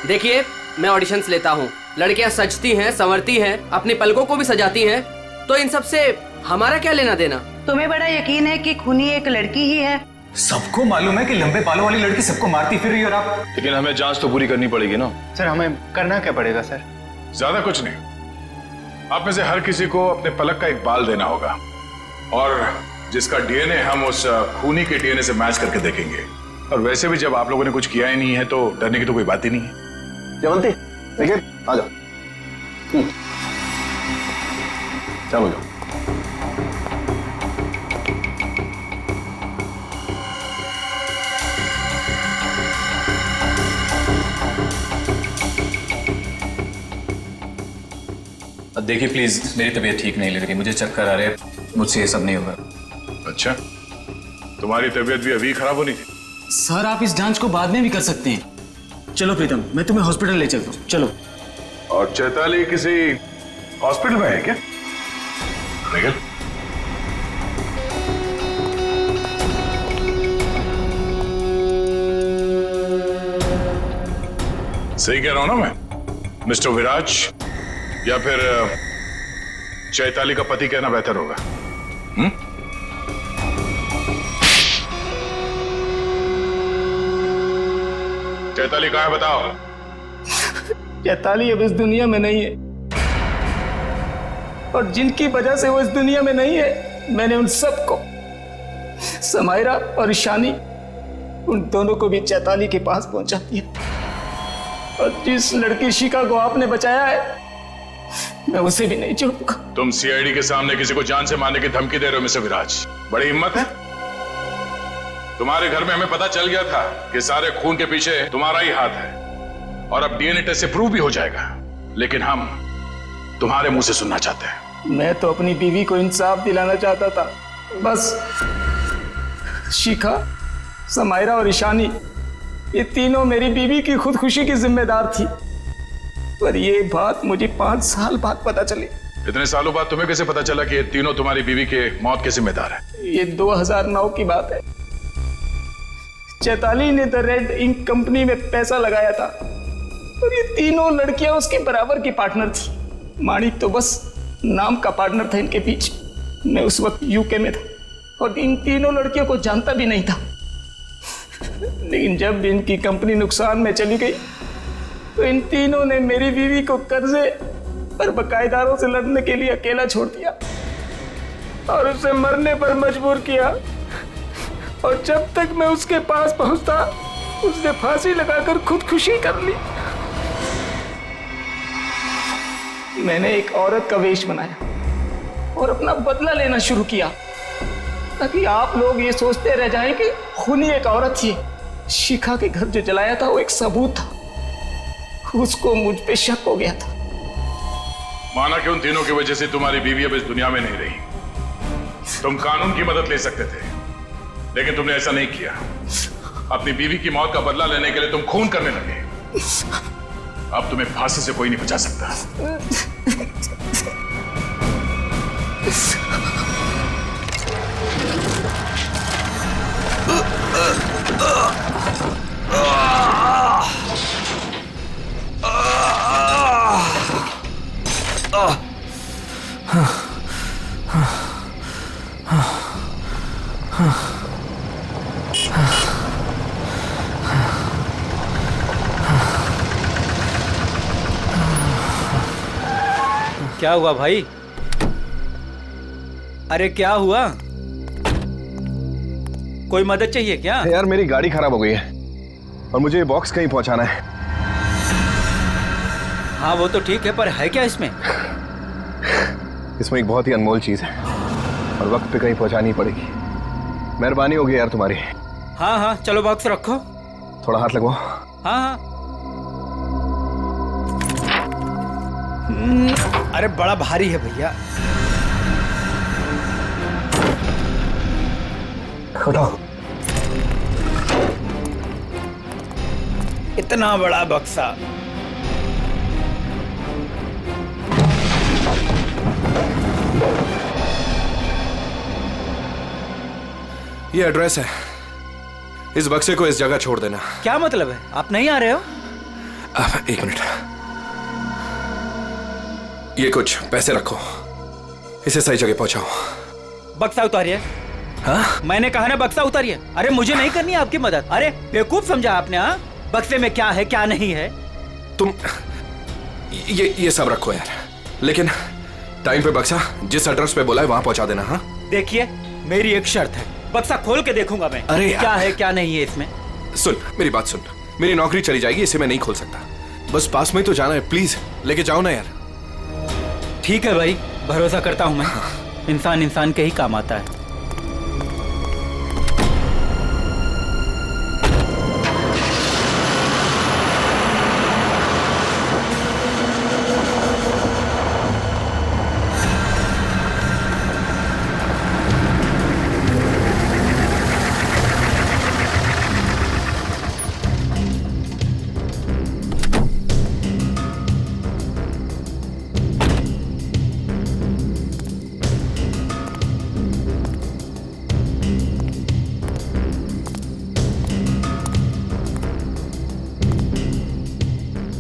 देखिए, मैं ऑडिशंस लेता हूँ, लड़कियां सजती हैं, संवरती हैं, अपनी पलकों को भी सजाती हैं, तो इन सब से हमारा क्या लेना देना? तुम्हें बड़ा यकीन है कि खूनी एक लड़की ही है? सबको मालूम है कि लंबे बालों वाली लड़की सबको मारती फिर रही है, और आप। लेकिन हमें जांच तो पूरी करनी पड़ेगी ना। सर हमें करना क्या पड़ेगा सर? ज्यादा कुछ नहीं, आप में से हर किसी को अपने पलक का एक बाल देना होगा, और जिसका डीएनए हम उस खूनी के डीएनए से मैच करके देखेंगे। और वैसे भी जब आप लोगों ने कुछ किया ही नहीं है तो डरने की तो कोई बात ही नहीं है। जयवंती देखिए, आ जाओ। चलो जाओ। देखिए प्लीज, मेरी तबीयत ठीक नहीं लग रही, मुझे चक्कर आ रहे हैं, मुझसे ये सब नहीं होगा। अच्छा, तुम्हारी तबीयत भी अभी खराब होनी थी? सर आप इस जांच को बाद में भी कर सकते हैं। चलो प्रीतम, मैं तुम्हें हॉस्पिटल ले चलता हूँ, चलो। और चैताली किसी हॉस्पिटल में है क्या? निकल। सही कह रहा हूं ना मैं, मिस्टर विराज? या फिर चैताली का पति कहना बेहतर होगा? चैताली कहाँ है बताओ। चैताली अब इस दुनिया में नहीं है, और जिनकी वजह से वो इस दुनिया में नहीं है, मैंने उन सबको, समायरा और ईशानी, उन दोनों को भी चैताली के पास पहुंचा दिया। और जिस लड़की शिखा को आपने बचाया है, मैं उसे भी नहीं छोड़ूंगा। तुम सीआईडी के सामने किसी को जान से मारने की धमकी दे रहे हो मिस्टर विराज, बड़ी हिम्मत है। तुम्हारे घर में हमें पता चल गया था कि सारे खून के पीछे तुम्हारा ही हाथ है, और अब डीएनए टेस्ट से प्रूव भी हो जाएगा, लेकिन हम तुम्हारे मुंह से सुनना चाहते हैं। मैं तो अपनी बीवी को इंसाफ दिलाना चाहता था, बस शिखा, समायरा और ईशानी, ये तीनों मेरी बीवी की खुदकुशी की जिम्मेदार थी, पर ये बात मुझे 5 साल बाद पता चली। इतने सालों बाद तुम्हें कैसे पता चला कि ये तीनों तुम्हारी बीवी के मौत के जिम्मेदार है? ये 2009 की बात है। चैताली ने द रेड इंक कंपनी में पैसा लगाया था, और ये तीनों लड़कियां उसके बराबर की पार्टनर थी। माणिक तो बस नाम का पार्टनर था इनके बीच। मैं उस वक्त यूके में था और इन तीनों लड़कियों को जानता भी नहीं था, लेकिन जब इनकी कंपनी नुकसान में चली गई तो इन तीनों ने मेरी बीवी को कर्जे और बकायेदारों से लड़ने के लिए अकेला छोड़ दिया और उसे मरने पर मजबूर किया। और जब तक मैं उसके पास पहुंचता, उसने फांसी लगाकर खुदकुशी कर ली। मैंने एक औरत का वेश बनाया और अपना बदला लेना शुरू किया, ताकि आप लोग ये सोचते रह जाएं कि खूनी एक औरत थी। शिखा के घर जो जलाया था वो एक सबूत था, उसको मुझ पे शक हो गया था। माना कि उन तीनों की वजह से तुम्हारी बीवी अब इस दुनिया में नहीं रही। तुम कानून की मदद ले सकते थे, लेकिन तुमने ऐसा नहीं किया। अपनी बीवी की मौत का बदला लेने के लिए तुम खून करने लगे। अब तुम्हें फांसी से कोई नहीं बचा सकता। क्या हुआ भाई? अरे क्या हुआ? कोई मदद चाहिए क्या? यार मेरी गाड़ी खराब हो गई है और मुझे ये बॉक्स कहीं पहुंचाना है। हाँ वो तो ठीक है, पर है क्या इसमें? इसमें एक बहुत ही अनमोल चीज है और वक्त पे कहीं पहुंचानी पड़ेगी। मेहरबानी होगी यार तुम्हारी। हाँ हाँ चलो बॉक्स रखो। थोड़ा हाथ लगवाओ। हाँ हाँ। अरे बड़ा भारी है भैया। उठाओ। इतना बड़ा बक्सा। ये एड्रेस है, इस बक्से को इस जगह छोड़ देना। क्या मतलब है? आप नहीं आ रहे हो? अब 1 मिनट, ये कुछ पैसे रखो, इसे सही जगह पहुंचाओ। बक्सा उतारिए। हाँ? मैंने कहा ना बक्सा उतारिए। अरे मुझे नहीं करनी आपकी मदद। अरे बेवकूफ समझा आपने? हाँ, बक्से में क्या है क्या नहीं है। तुम ये सब रखो यार, लेकिन टाइम पे बक्सा जिस एड्रेस पे बोला है वहां पहुंचा देना। हाँ देखिए मेरी एक शर्त है, बक्सा खोल के देखूंगा मैं। अरे क्या है क्या नहीं है इसमें। सुन मेरी बात सुन, मेरी नौकरी चली जाएगी, इसे मैं नहीं खोल सकता। बस पास में तो जाना है, प्लीज लेके जाओ ना यार। ठीक है भाई, भरोसा करता हूं मैं। इंसान इंसान के ही काम आता है।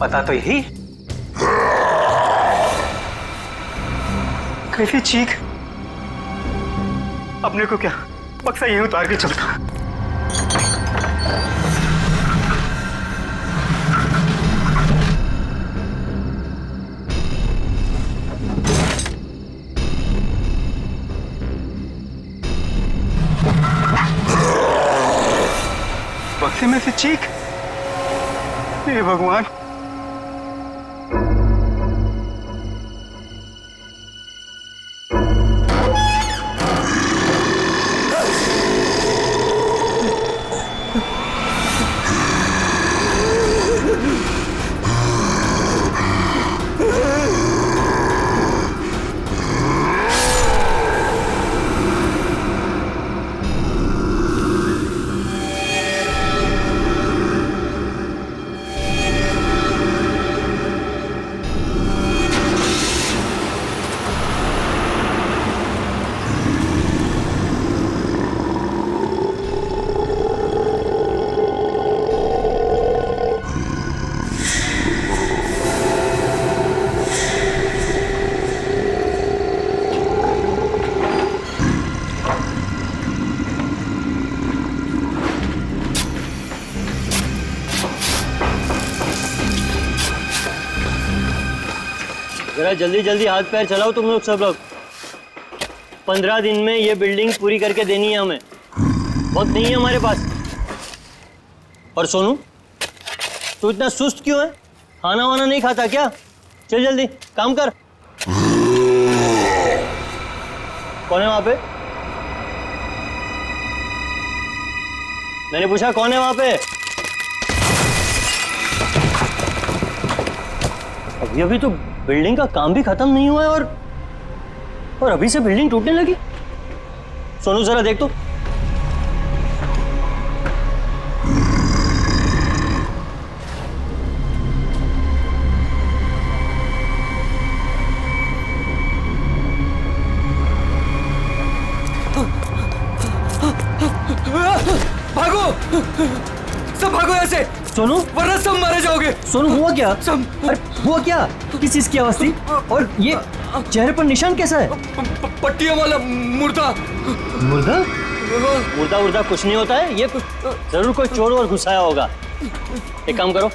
पता तो यही। कैसी चीख। अपने को क्या बक्सा यहीं उतार के चलता। रास्ते में से चीख। हे भगवान। जरा जल्दी जल्दी हाथ पैर चलाओ तुम लोग सब लोग। 15 दिन में ये बिल्डिंग पूरी करके देनी है हमें, वक्त नहीं है हमारे पास। और सोनू, तू इतना सुस्त क्यों है? खाना वाना नहीं खाता क्या? चल जल्दी काम कर। कौन है वहां पे? मैंने पूछा कौन है वहां पे? अभी तो बिल्डिंग का काम भी खत्म नहीं हुआ है और अभी से बिल्डिंग टूटने लगी। सोनू जरा देख तो। भागो, सब भागो यहाँ से। सोनू, वरना सब मारे जाओगे। सोनू हुआ क्या? अरे हुआ क्या? किस चीज की आवाज थी? और ये चेहरे पर निशान कैसा है? पट्टियों वाला मुर्दा। मुर्दा? मुर्दा मुर्दा कुछ नहीं होता है, ये जरूर कोई चोर और घुसाया होगा। एक काम करो,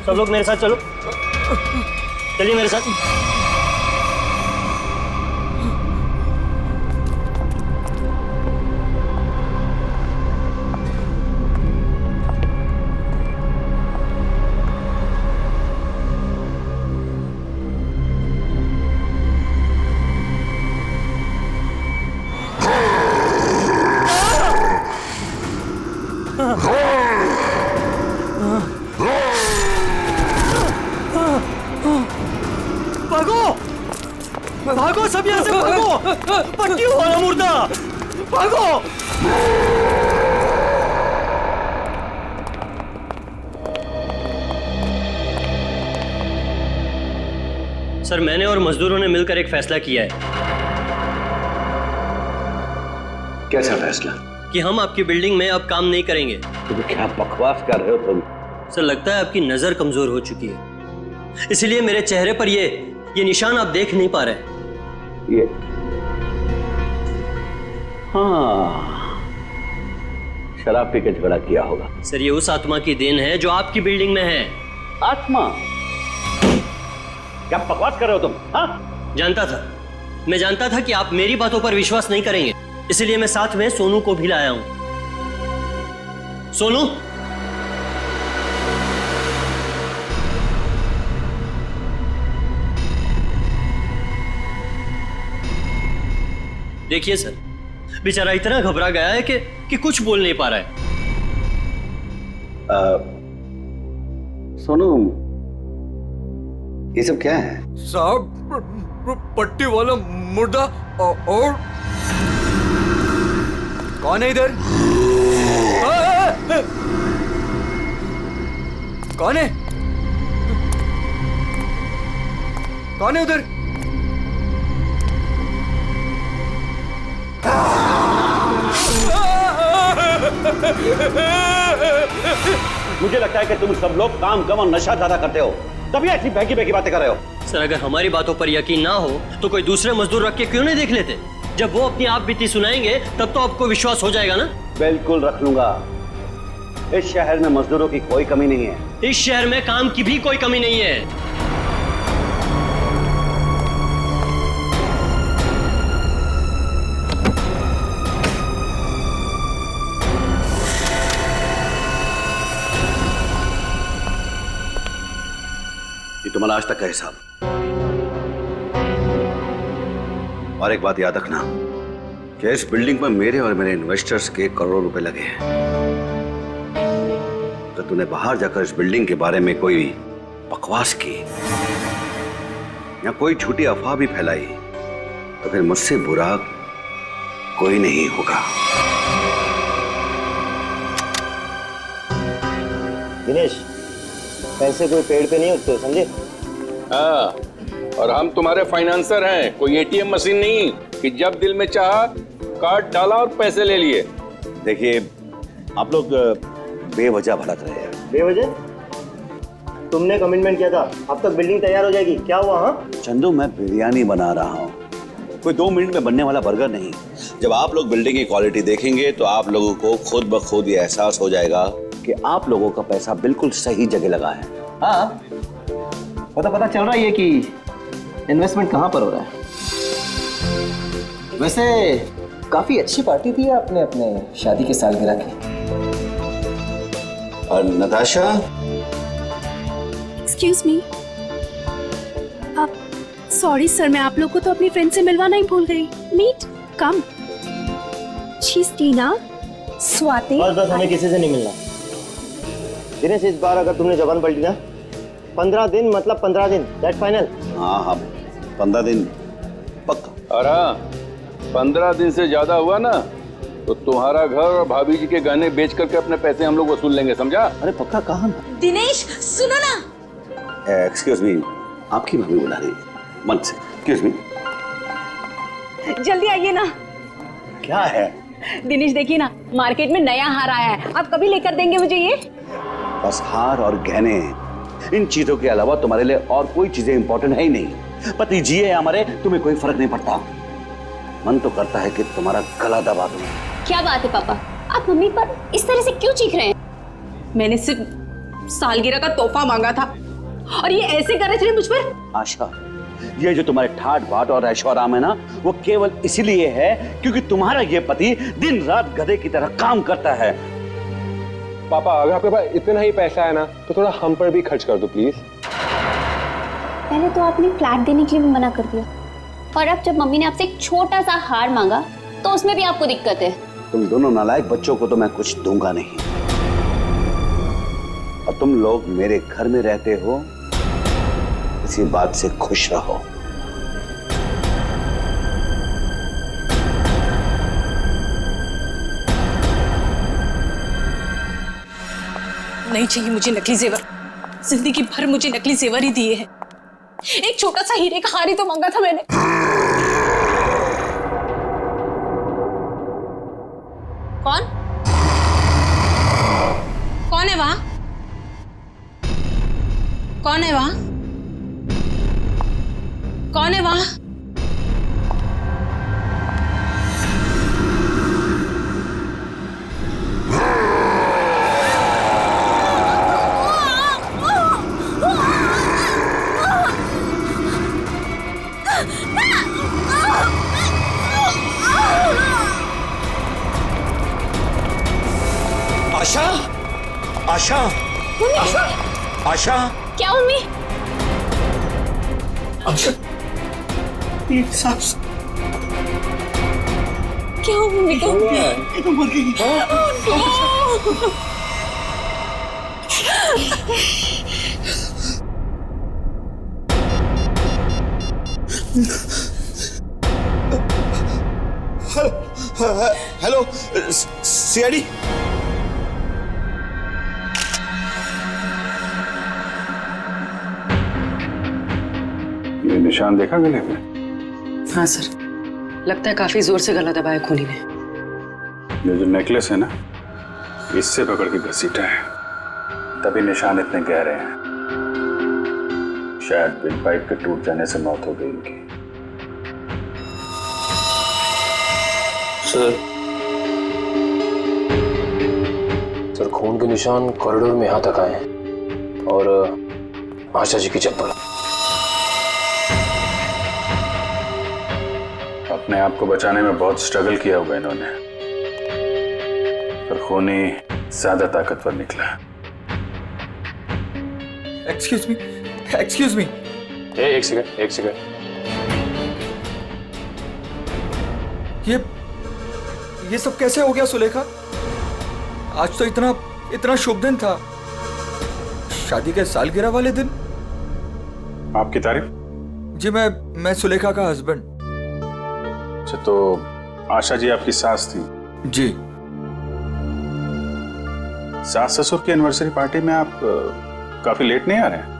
सब लोग मेरे साथ चलो, चलिए मेरे साथ। भागो भागो, सब यहाँ से भागो। पट्टियों वाला मुर्दा, भागो। सर, मैंने और मजदूरों ने मिलकर एक फैसला किया है। कैसा फैसला? कि हम आपकी बिल्डिंग में अब काम नहीं करेंगे। तो क्या बकवास कर रहे हो तुम? सर, लगता है आपकी नजर कमजोर हो चुकी है, इसलिए मेरे चेहरे पर ये निशान आप देख नहीं पा रहे। ये हाँ, शराब पी के झगड़ा किया होगा। सर, ये उस आत्मा की देन है जो आपकी बिल्डिंग में है। आत्मा? क्या बकवास कर रहे हो तुम? हाँ? जानता था, मैं जानता था कि आप मेरी बातों पर विश्वास नहीं करेंगे, इसलिए मैं साथ में सोनू को भी लाया हूं। सोनू, देखिए सर, बेचारा इतना घबरा गया है कि कुछ बोल नहीं पा रहा है। सोनू, ये सब क्या है? साहब, पट्टी वाला मुर्दा और कौन है इधर? कौन है? कौन है उधर? मुझे लगता है कि तुम सब लोग काम कम और नशा ज्यादा करते हो, तभी ऐसी बहकी बहकी बातें कर रहे हो। सर, अगर हमारी बातों पर यकीन ना हो तो कोई दूसरे मजदूर रख के क्यों नहीं देख लेते? जब वो अपनी आप बीती सुनाएंगे तब तो आपको विश्वास हो जाएगा ना। बिल्कुल रख लूंगा। इस शहर में मजदूरों की कोई कमी नहीं है। इस शहर में काम की भी कोई कमी नहीं है। तुम्हारा आज तक का हिसाब। और एक बात याद रखना कि इस बिल्डिंग पर मेरे और मेरे इन्वेस्टर्स के करोड़ों रुपए लगे हैं। तो तूने बाहर जाकर इस बिल्डिंग के बारे में कोई बकवास की या कोई झूठी अफवाह भी फैलाई तो फिर मुझसे बुरा कोई नहीं होगा। दिनेश, पैसे कोई पेड़ पे नहीं उगते, समझे? हाँ, और हम तुम्हारे फाइनेंसर हैं, कोई एटीएम मशीन नहीं कि जब दिल में चाहा कार्ड डाला और पैसे ले लिए। देखिए, आप लोग बेवजह भड़क रहे हैं। बेवजह? तुमने कमिटमेंट किया था, अब तक बिल्डिंग तैयार हो जाएगी, क्या हुआ? हाँ चंदू, मैं बिरयानी बना रहा हूँ, कोई 2 मिनट में बनने वाला बर्गर नहीं। जब आप लोग बिल्डिंग की क्वालिटी देखेंगे तो आप लोगों को खुद ब खुद ये एहसास हो जाएगा कि आप लोगों का पैसा बिल्कुल सही जगह लगा है। हाँ, पता चल रहा है कि इन्वेस्टमेंट कहाँ पर हो रहा है। वैसे काफी अच्छी पार्टी थी आपने अपने शादी के सालगिरह की। और नताशा, एक्सक्यूज मी, आप सॉरी सर, मैं आप लोग को तो अपनी फ्रेंड से मिलवाना ही भूल गई। Meet come. She is Tina, Swati. बस हमें किसी से नहीं मिलना। दिनेश, इस बार अगर तुमने जबान पलटी ना, 15 दिन मतलब 15 दिन, दैट फाइनल। हाँ 15 दिन पक्का। और हाँ, 15 दिन से ज्यादा हुआ ना तो तुम्हारा घर और भाभी जी के गहने बेच करके अपने पैसे हम लोग वसूल लेंगे, समझा? अरे पक्का कहाँ? दिनेश सुनो ना। एक्सक्यूज मी, आपकी भाभी बुला रही है मन से। Excuse me. जल्दी आइए ना। क्या है? दिनेश देखिए ना, मार्केट में नया हार आया है, आप कभी लेकर देंगे मुझे ये? बस हार और गहने, इन चीजों के अलावा तुम्हारे लिए और कोई चीजें इंपॉर्टेंट है ही नहीं। पति जिए या मरे तुम्हें कोई फर्क नहीं पड़ता। मन तो करता है कि तुम्हारा गला दबा दूं। क्या बात है पापा, आप मम्मी पर इस तरह से क्यों चीख रहे हैं? मैंने सिर्फ सालगिरह का तोहफा मांगा था और ये ऐसे कर रहे मुझ पर। आशा, ये जो तुम्हारे ठाट बाट और ऐशो आराम है ना, वो केवल इसीलिए है क्योंकि तुम्हारा ये पति दिन रात गधे की तरह काम करता है। पापा, अगर आपके पास इतना ही पैसा है ना तो थोड़ा हम पर भी खर्च कर दो प्लीज। पहले तो आपने फ्लैट देने के लिए भी मना कर दिया और अब जब मम्मी ने आपसे एक छोटा सा हार मांगा तो उसमें भी आपको दिक्कत है। तुम दोनों नालायक बच्चों को तो मैं कुछ दूंगा नहीं, और तुम लोग मेरे घर में रहते हो, इसी बात से खुश रहो। नहीं चाहिए मुझे नकली जेवर, जिंदगी भर मुझे नकली जेवर ही दिए हैं। एक छोटा सा हीरे का हार ही तो मांगा था मैंने। कौन कौन है वहां? कौन है वहां? कौन है वहां? आशा, आशा, आशा, आशा। क्या मम्मी? आशा, एक सांस। क्या हुआ मम्मी को? मर गई। Hello CID. ये निशान देखा गले पे? हाँ सर, लगता है काफी जोर से गला दबाया खूनी ने। ये जो नेकलेस है ना, इससे पकड़ के घसीटा है, तभी निशान इतने गहरे हैं। शायद बिल पाइप के टूट जाने से मौत हो गई इनकी। सर खून के निशान कॉरिडोर में यहां तक आए हैं और आशा जी की चप्पल। अपने आप को बचाने में बहुत स्ट्रगल किया होगा इन्होंने, पर खूनी ज्यादा ताकतवर निकला। Excuse me, excuse me. एक सेकंड। ये सब कैसे हो गया सुलेखा? आज तो इतना शुभ दिन था, शादी के सालगिरह वाले दिन। आपकी तारीफ? जी मैं सुलेखा का हस्बैंड। अच्छा, तो आशा जी आपकी सास थी? जी। सास ससुर की एनिवर्सरी पार्टी में आप काफी लेट नहीं आ रहे हैं?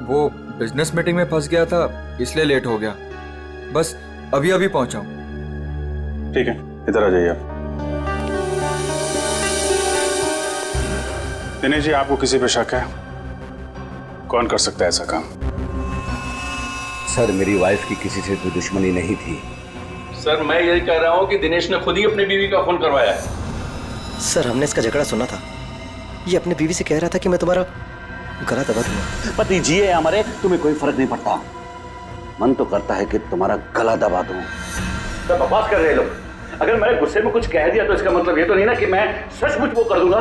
वो बिजनेस मीटिंग में फंस गया था, इसलिए लेट हो गया। बस अभी पहुंचा हूं। ठीक है, इधर आ जाइए आप। दिनेश जी, आपको किसी पे शक है? कौन कर सकता है ऐसा काम? सर, मेरी वाइफ की किसी से कोई दुश्मनी नहीं थी। सर, मैं यही कह रहा हूँ कि दिनेश ने खुद ही अपनी बीवी का खून करवाया है। सर, हमने इसका झगड़ा सुना था। ये अपनी बीवी से कह रहा था कि मैं तुम्हारा गला दबा दूंगा। पति जिए या मरे, तुम्हें कोई फर्क नहीं पड़ता। मन तो करता है कि तुम्हारा गला दबा दूं। तो बकवास कर रहे हैं लोग। अगर मैंने गुस्से में कुछ कह दिया तो इसका मतलब ये तो नहीं ना कि मैं सचमुच वो कर दूंगा।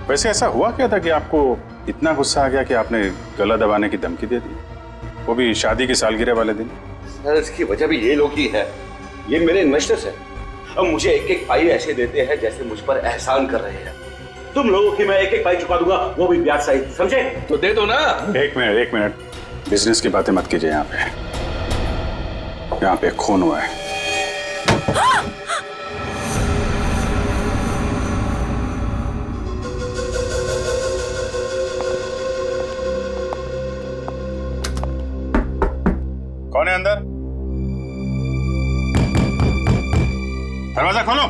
वैसे ऐसा हुआ क्या था कि आपको इतना गुस्सा आ गया कि आपने गला दबाने की धमकी दे दी, वो भी शादी की सालगिरह वाले दिन? सर, इसकी वजह भी ये लोग ही है। ये मेरे इन्वेस्टर्स हैं। अब मुझे एक पाई ऐसे देते हैं जैसे मुझ पर एहसान कर रहे हैं। तुम लोगों की मैं एक पाई चुका दूंगा, वो भी ब्याज सहित, समझे? तो दे दो ना। एक मिनट, बिजनेस की बातें मत कीजिए। यहाँ पे खून हुआ है। कौन है अंदर? दरवाजा खोलो।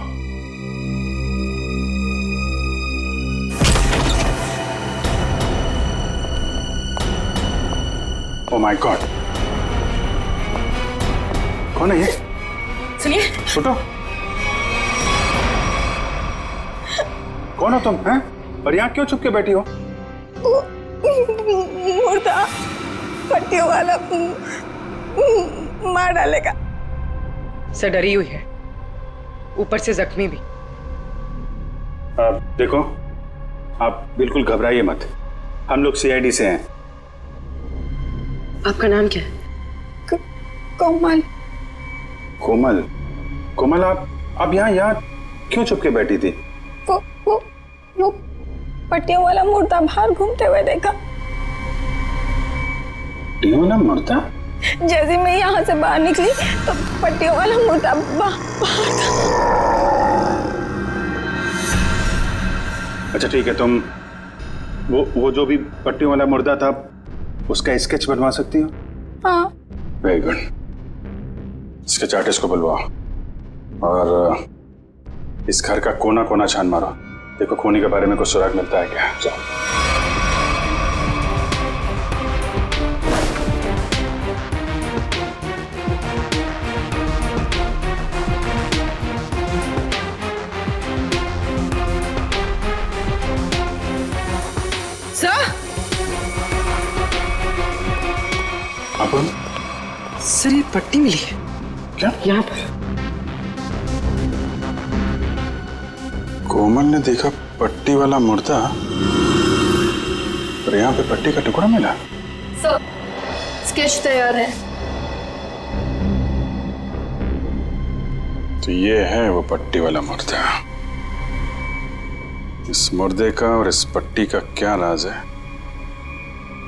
ओह माय गॉड, कौन है ये? सुनिए। छोटो, कौन हो तुम हैं? और यहाँ क्यों छुप के बैठी हो? मुर्दा पट्टियों वाला मार डालेगा। सर, डरी हुई है, ऊपर से जख्मी भी। देखो, आप बिल्कुल घबराइए मत। हम लोग सीआईडी से हैं। आपका नाम क्या है? कोमल। कोमल, आप यहाँ क्यों छुप के बैठी थी? वो पट्टियों वाला मुर्दा बाहर घूमते हुए देखा। पट्टियों वाला मुर्दा? जैसे मैं यहाँ से बाहर निकली तो पट्टियों वाला मुर्दा बाहर था। अच्छा ठीक है, तुम वो जो भी पट्टियों वाला मुर्दा था उसका स्केच बनवा सकती हो? हाँ। Very good. स्केच आर्टिस्ट को बुलवाओ और इस घर का कोना कोना छान मारो। देखो खूनी के बारे में कुछ सुराग मिलता है क्या? जाओ। सर, ये पट्टी मिली है। क्या? यहाँ पर। कोमल ने देखा पट्टी वाला मुर्दा और यहाँ पे पट्टी का टुकड़ा मिला। सर, स्केच तैयार है। तो ये है वो पट्टी वाला मुर्दा। इस मुर्दे का और इस पट्टी का क्या राज है,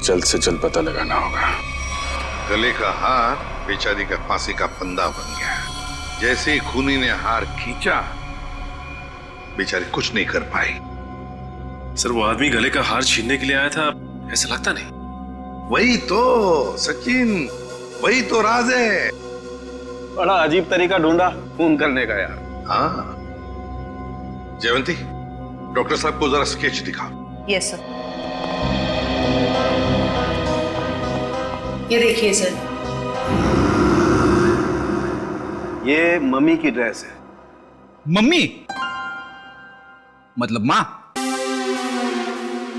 जल्द से जल्द पता लगाना होगा। गले का हार बेचारी का फांसी का फंदा बन गया। जैसे ही खूनी ने हार खींचा, बेचारी कुछ नहीं कर पाई। सर, वो आदमी गले का हार छीनने के लिए आया था, ऐसा लगता नहीं? वही तो सचिन, वही तो राज है। बड़ा अजीब तरीका ढूंढा खून करने का यार। हाँ, जयवंती, डॉक्टर साहब को जरा स्केच दिखा। Yes sir. ये देखिए सर, ये मम्मी की ड्रेस है। मम्मी मतलब माँ?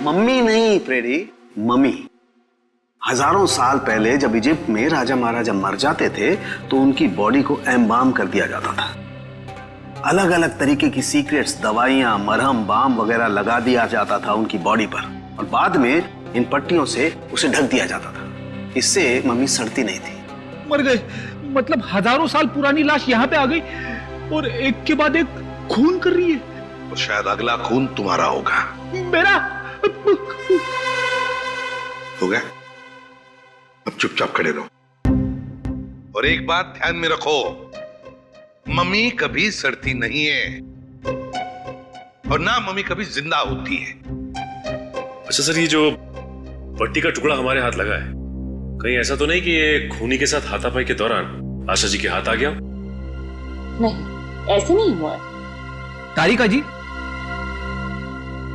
मम्मी नहीं फ्रेडी, मम्मी। हजारों साल पहले जब इजिप्ट में राजा महाराजा मर जाते थे तो उनकी बॉडी को एम्बाम कर दिया जाता था। अलग अलग तरीके की सीक्रेट्स, दवाइयां, मरहम, बाम वगैरह लगा दिया जाता था उनकी बॉडी पर, और बाद में इन पट्टियों से उसे ढक दिया जाता था, इससे मम्मी सड़ती नहीं थी। मर गए मतलब हजारों साल पुरानी लाश यहाँ पे आ गई और एक के बाद एक खून कर रही है। तो शायद अगला खून तुम्हारा होगा। मेरा हो गया, अब चुपचाप खड़े रहो। और एक बात ध्यान में रखो, मम्मी कभी सड़ती नहीं है और ना मम्मी कभी जिंदा होती है। अच्छा सर, ये जो पट्टी का टुकड़ा हमारे हाथ लगा है, कहीं ऐसा तो नहीं कि ये खूनी के साथ हाथापाई के दौरान आशा जी के हाथ आ गया? नहीं, ऐसे नहीं हुआ है। तारिका जी,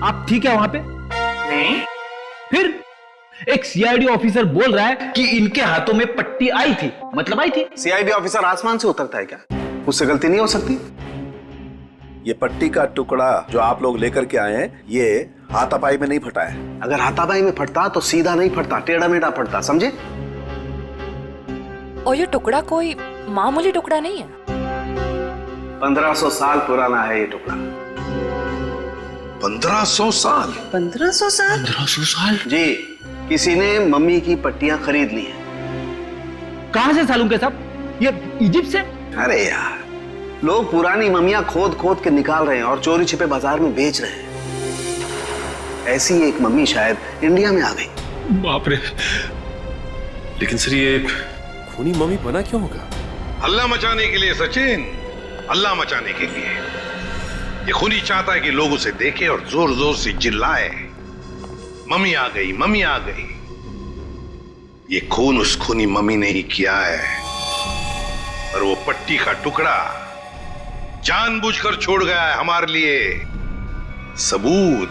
आप ठीक है वहां पे? नहीं। फिर एक सीआईडी ऑफिसर बोल रहा है कि इनके हाथों में पट्टी आई थी, मतलब आई थी। सीआईडी ऑफिसर आसमान से उतरता है क्या? उससे गलती नहीं हो सकती। ये पट्टी का टुकड़ा जो आप लोग लेकर के आए हैं, ये हाथापाई में नहीं फटा है। अगर हाथापाई में फटता तो सीधा नहीं फटता, टेढ़ा मेढ़ा फटता, समझे? और ये टुकड़ा कोई मामूली टुकड़ा नहीं है। 1500 साल पुराना है ये टुकड़ा। 1500 साल? 1500 साल? 1500 साल? जी, किसी ने मम्मी की पट्टियां खरीद ली हैं। कहां से सालूं के साहब? ये इजिप्ट से? अरे यार, लोग पुरानी मम्मियां खोद खोद के निकाल रहे हैं और चोरी छिपे बाजार में बेच रहे हैं। ऐसी एक मम्मी शायद इंडिया में आ गई। बाप रे! लेकिन सर, ये खूनी मम्मी बना क्यों होगा? हल्ला मचाने के लिए सचिन, हल्ला मचाने के लिए। ये खूनी चाहता है कि लोग उसे देखें और जोर जोर से चिल्लाए, मम्मी आ गई, मम्मी आ गई। ये खून उस खूनी मम्मी ने ही किया है और वो पट्टी का टुकड़ा जानबूझकर छोड़ गया है हमारे लिए सबूत।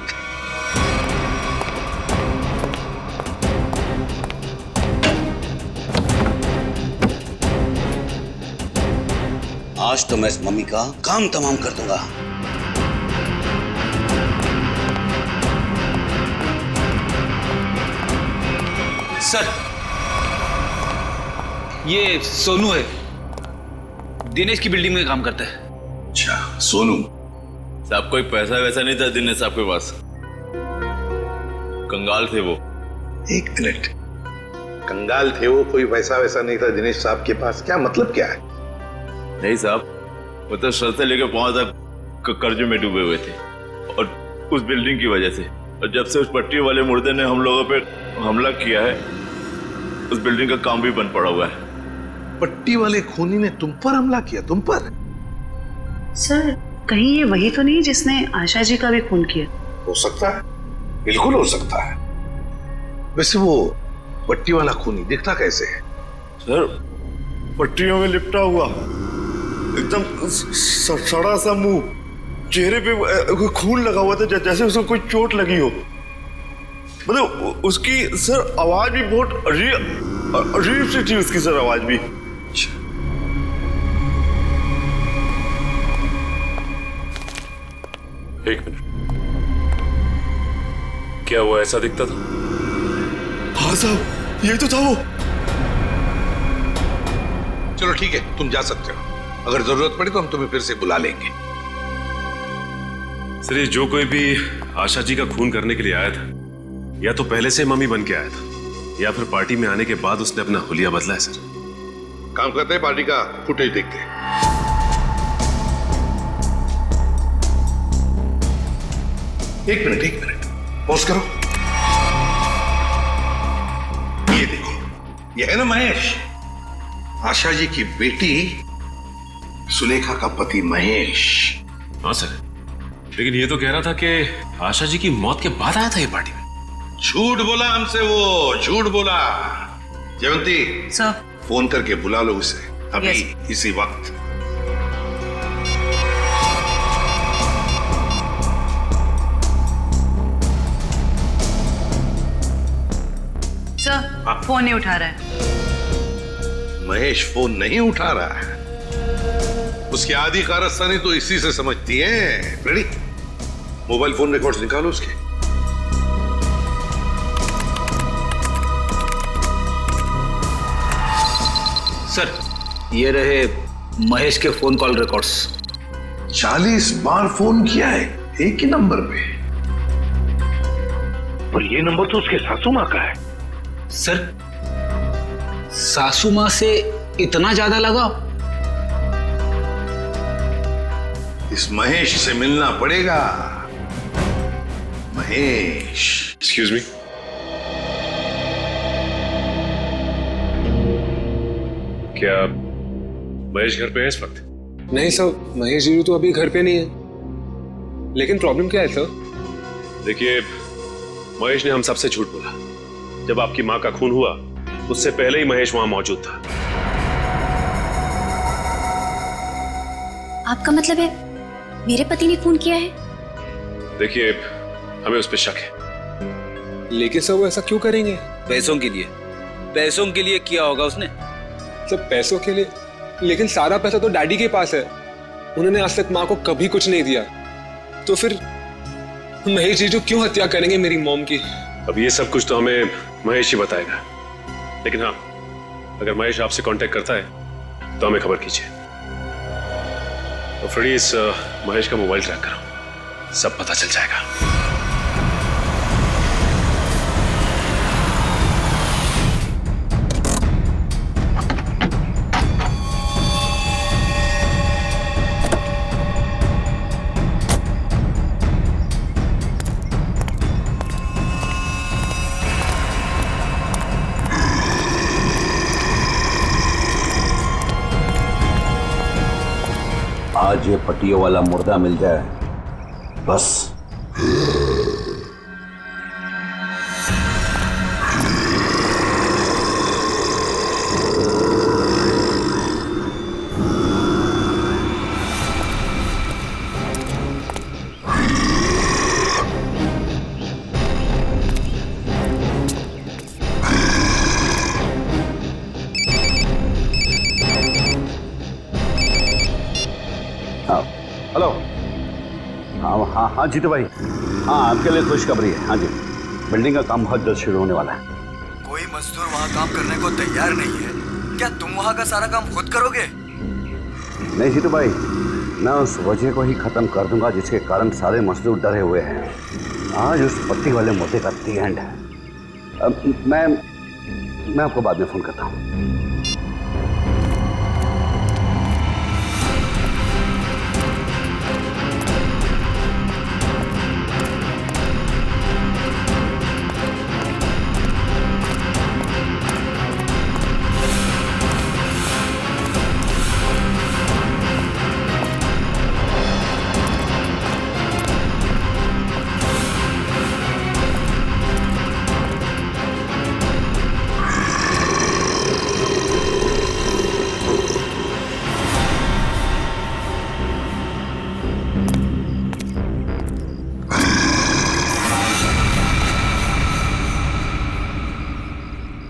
आज तो मैं इस मम्मी का काम तमाम कर दूंगा। सर, ये सोनू है, दिनेश की बिल्डिंग में काम करता है। अच्छा, सोनू साहब, कोई पैसा वैसा नहीं था दिनेश साहब के पास, कंगाल थे वो। एक मिनट, कंगाल थे वो, कोई पैसा वैसा नहीं था दिनेश साहब के पास, क्या मतलब क्या है? नहीं साहब, वो तो सर से लेकर पांव तक कर्जे में डूबे हुए थे और उस बिल्डिंग की वजह से। और जब से उस पट्टी वाले मुर्दे ने हम लोगों पे हमला किया है, उस बिल्डिंग का काम भी बंद पड़ा हुआ है। पट्टी वाले खूनी ने तुम पर हमला किया? तुम पर? सर, कहीं ये वही तो नहीं जिसने आशा जी का भी खून किया? हो सकता है, बिल्कुल हो सकता है। वैसे वो पट्टी वाला खूनी दिखता कैसे है? सर, पट्टियों में लिपटा हुआ, एकदम सड़ा सा मुंह, चेहरे पे खून लगा हुआ था जैसे उसको कोई चोट लगी हो। मतलब उसकी सर आवाज भी बहुत अजीब सी थी, उसकी सर आवाज भी। एक मिनट, क्या वो ऐसा दिखता था? हाँ साहब, ये तो था वो। चलो ठीक है, तुम जा सकते हो। अगर जरूरत पड़ी तो हम तुम्हें फिर से बुला लेंगे। सर, ये जो कोई भी आशा जी का खून करने के लिए आया था, या तो पहले से मम्मी बन के आया था, या फिर पार्टी में आने के बाद उसने अपना हुलिया बदला है। सर, काम करते हैं, पार्टी का फुटेज देखते हैं। एक मिनट, पॉज करो। ये देखो, ये है ना महेश, आशा जी की बेटी सुलेखा का पति महेश। हाँ सर, लेकिन ये तो कह रहा था कि आशा जी की मौत के बाद आया था ये पार्टी में। झूठ बोला हमसे, वो झूठ बोला। जयवंती सर, फोन करके बुला लो उसे अभी, इसी वक्त। सर, फोन नहीं उठा रहा है। महेश फोन नहीं उठा रहा है, उसकी आधी कारस्तानी तो इसी से समझती है। रेडी, मोबाइल फोन रिकॉर्ड्स निकालो उसके। सर, ये रहे महेश के फोन कॉल रिकॉर्ड्स। 40 बार फोन किया है एक ही नंबर पे। और ये नंबर तो उसके सासू माँ का है। सर, सासू माँ से इतना ज्यादा लगाव? इस महेश से मिलना पड़ेगा। महेश। Excuse me. क्या महेश घर पे है इस वक्त? नहीं सर, महेश जीजू तो अभी घर पे नहीं है। लेकिन प्रॉब्लम क्या है सर? देखिए, महेश ने हम सबसे झूठ बोला। जब आपकी माँ का खून हुआ उससे पहले ही महेश वहां मौजूद था। आपका मतलब है मेरे पति ने खून किया है? देखिए, हमें उस पर शक है। लेकिन सर वो ऐसा क्यों करेंगे? पैसों के लिए। पैसों के लिए किया होगा उसने। सब पैसों के लिए? लेकिन सारा पैसा तो डैडी के पास है। उन्होंने आज तक माँ को कभी कुछ नहीं दिया। तो फिर महेश जीजू क्यों हत्या करेंगे मेरी मॉम की? अब ये सब कुछ तो हमें महेश ही बताएगा। लेकिन हाँ, अगर महेश आपसे कांटेक्ट करता है तो हमें खबर कीजिए। और फ्रेडी, इस महेश का मोबाइल ट्रैक करो, सब पता चल जाएगा। आज ये पट्टियों वाला मुर्दा मिल जाए बस। हेलो। हाँ जीतू भाई, हाँ आपके लिए खुशखबरी है। हाँ जी, बिल्डिंग का काम बहुत जल्द शुरू होने वाला है। कोई मजदूर वहाँ काम करने को तैयार नहीं है। क्या तुम वहाँ का सारा काम खुद करोगे? नहीं जीतू भाई, मैं उस वजह को ही खत्म कर दूंगा जिसके कारण सारे मजदूर डरे हुए हैं। आज उस पट्टी वाले मुद्दे का दी एंड है। मैं आपको बाद में फोन करता हूँ।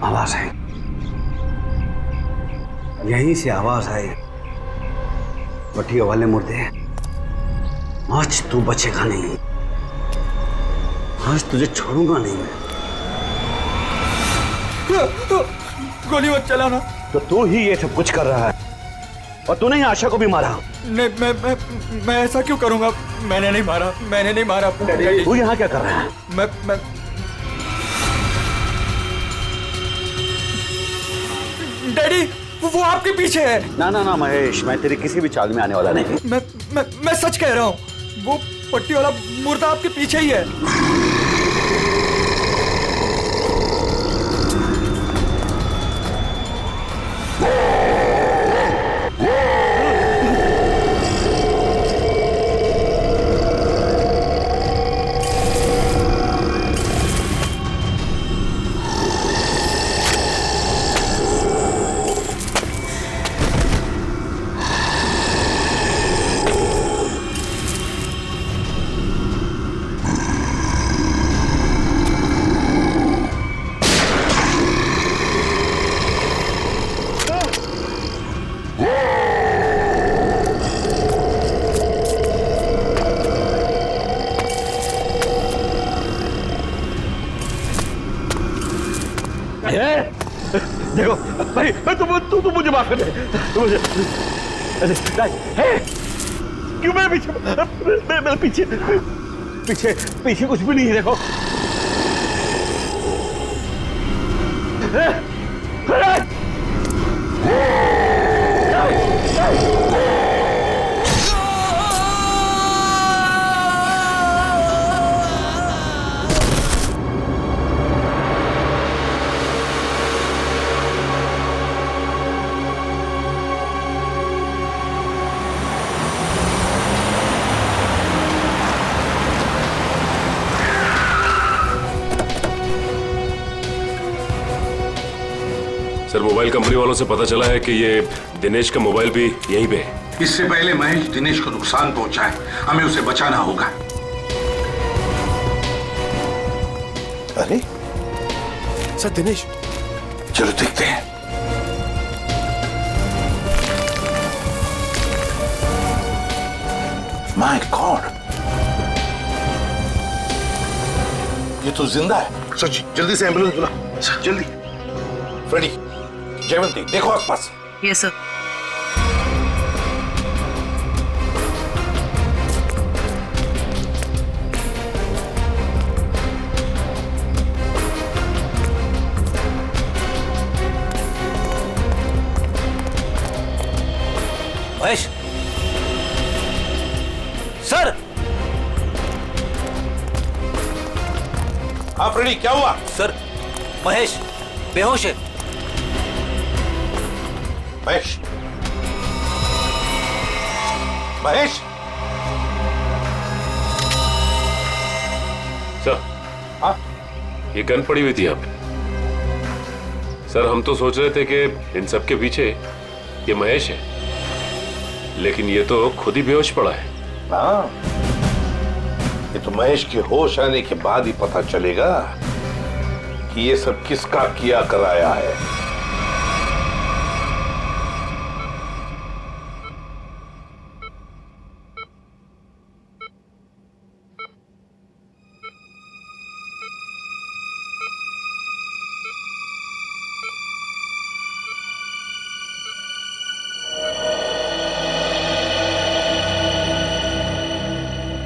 आवाज आई, यहीं से आवाज आई। पट्टियों वाले मुर्दे, आज तू बचेगा नहीं। आज तुझे छोड़ूंगा नहीं मैं। गोली मत चलाना। तो तू ही ये सब कुछ कर रहा है और तूने ही आशा को भी मारा। नहीं, मैं ऐसा क्यों करूंगा? मैंने नहीं मारा। तू यहाँ क्या कर रहा है? मैं डैडी, वो आपके पीछे है। ना महेश, मैं तेरी किसी भी चाल में आने वाला नहीं। मैं सच कह रहा हूँ, वो पट्टी वाला मुर्दा आपके पीछे ही है। देखो भाई, तू मुझे माफ कर दे। मुझे क्यों? मेरे पीछे कुछ भी नहीं है। देखो सर, मोबाइल कंपनी वालों से पता चला है कि ये दिनेश का मोबाइल भी यहीं पे है। इससे पहले महेश दिनेश को नुकसान पहुंचाए, हमें उसे बचाना होगा। अरे सर दिनेश, चलो देखते हैं। माय गॉड, ये तो जिंदा है। सच, जल्दी से एम्बुलेंस बुला, जल्दी। फ्रेडी, जयवंती, देखो आसपास। Yes sir. महेश सर। हाँ फ्रेडी, क्या हुआ? सर महेश बेहोश है। महेश, महेश। सर, हाँ, ये गन पड़ी हुई थी यहाँ पे। सर, हम तो सोच रहे थे कि इन सब के पीछे ये महेश है, लेकिन ये तो खुद ही बेहोश पड़ा है। हाँ, ये तो महेश के होश आने के बाद ही पता चलेगा कि ये सब किसका किया कराया है।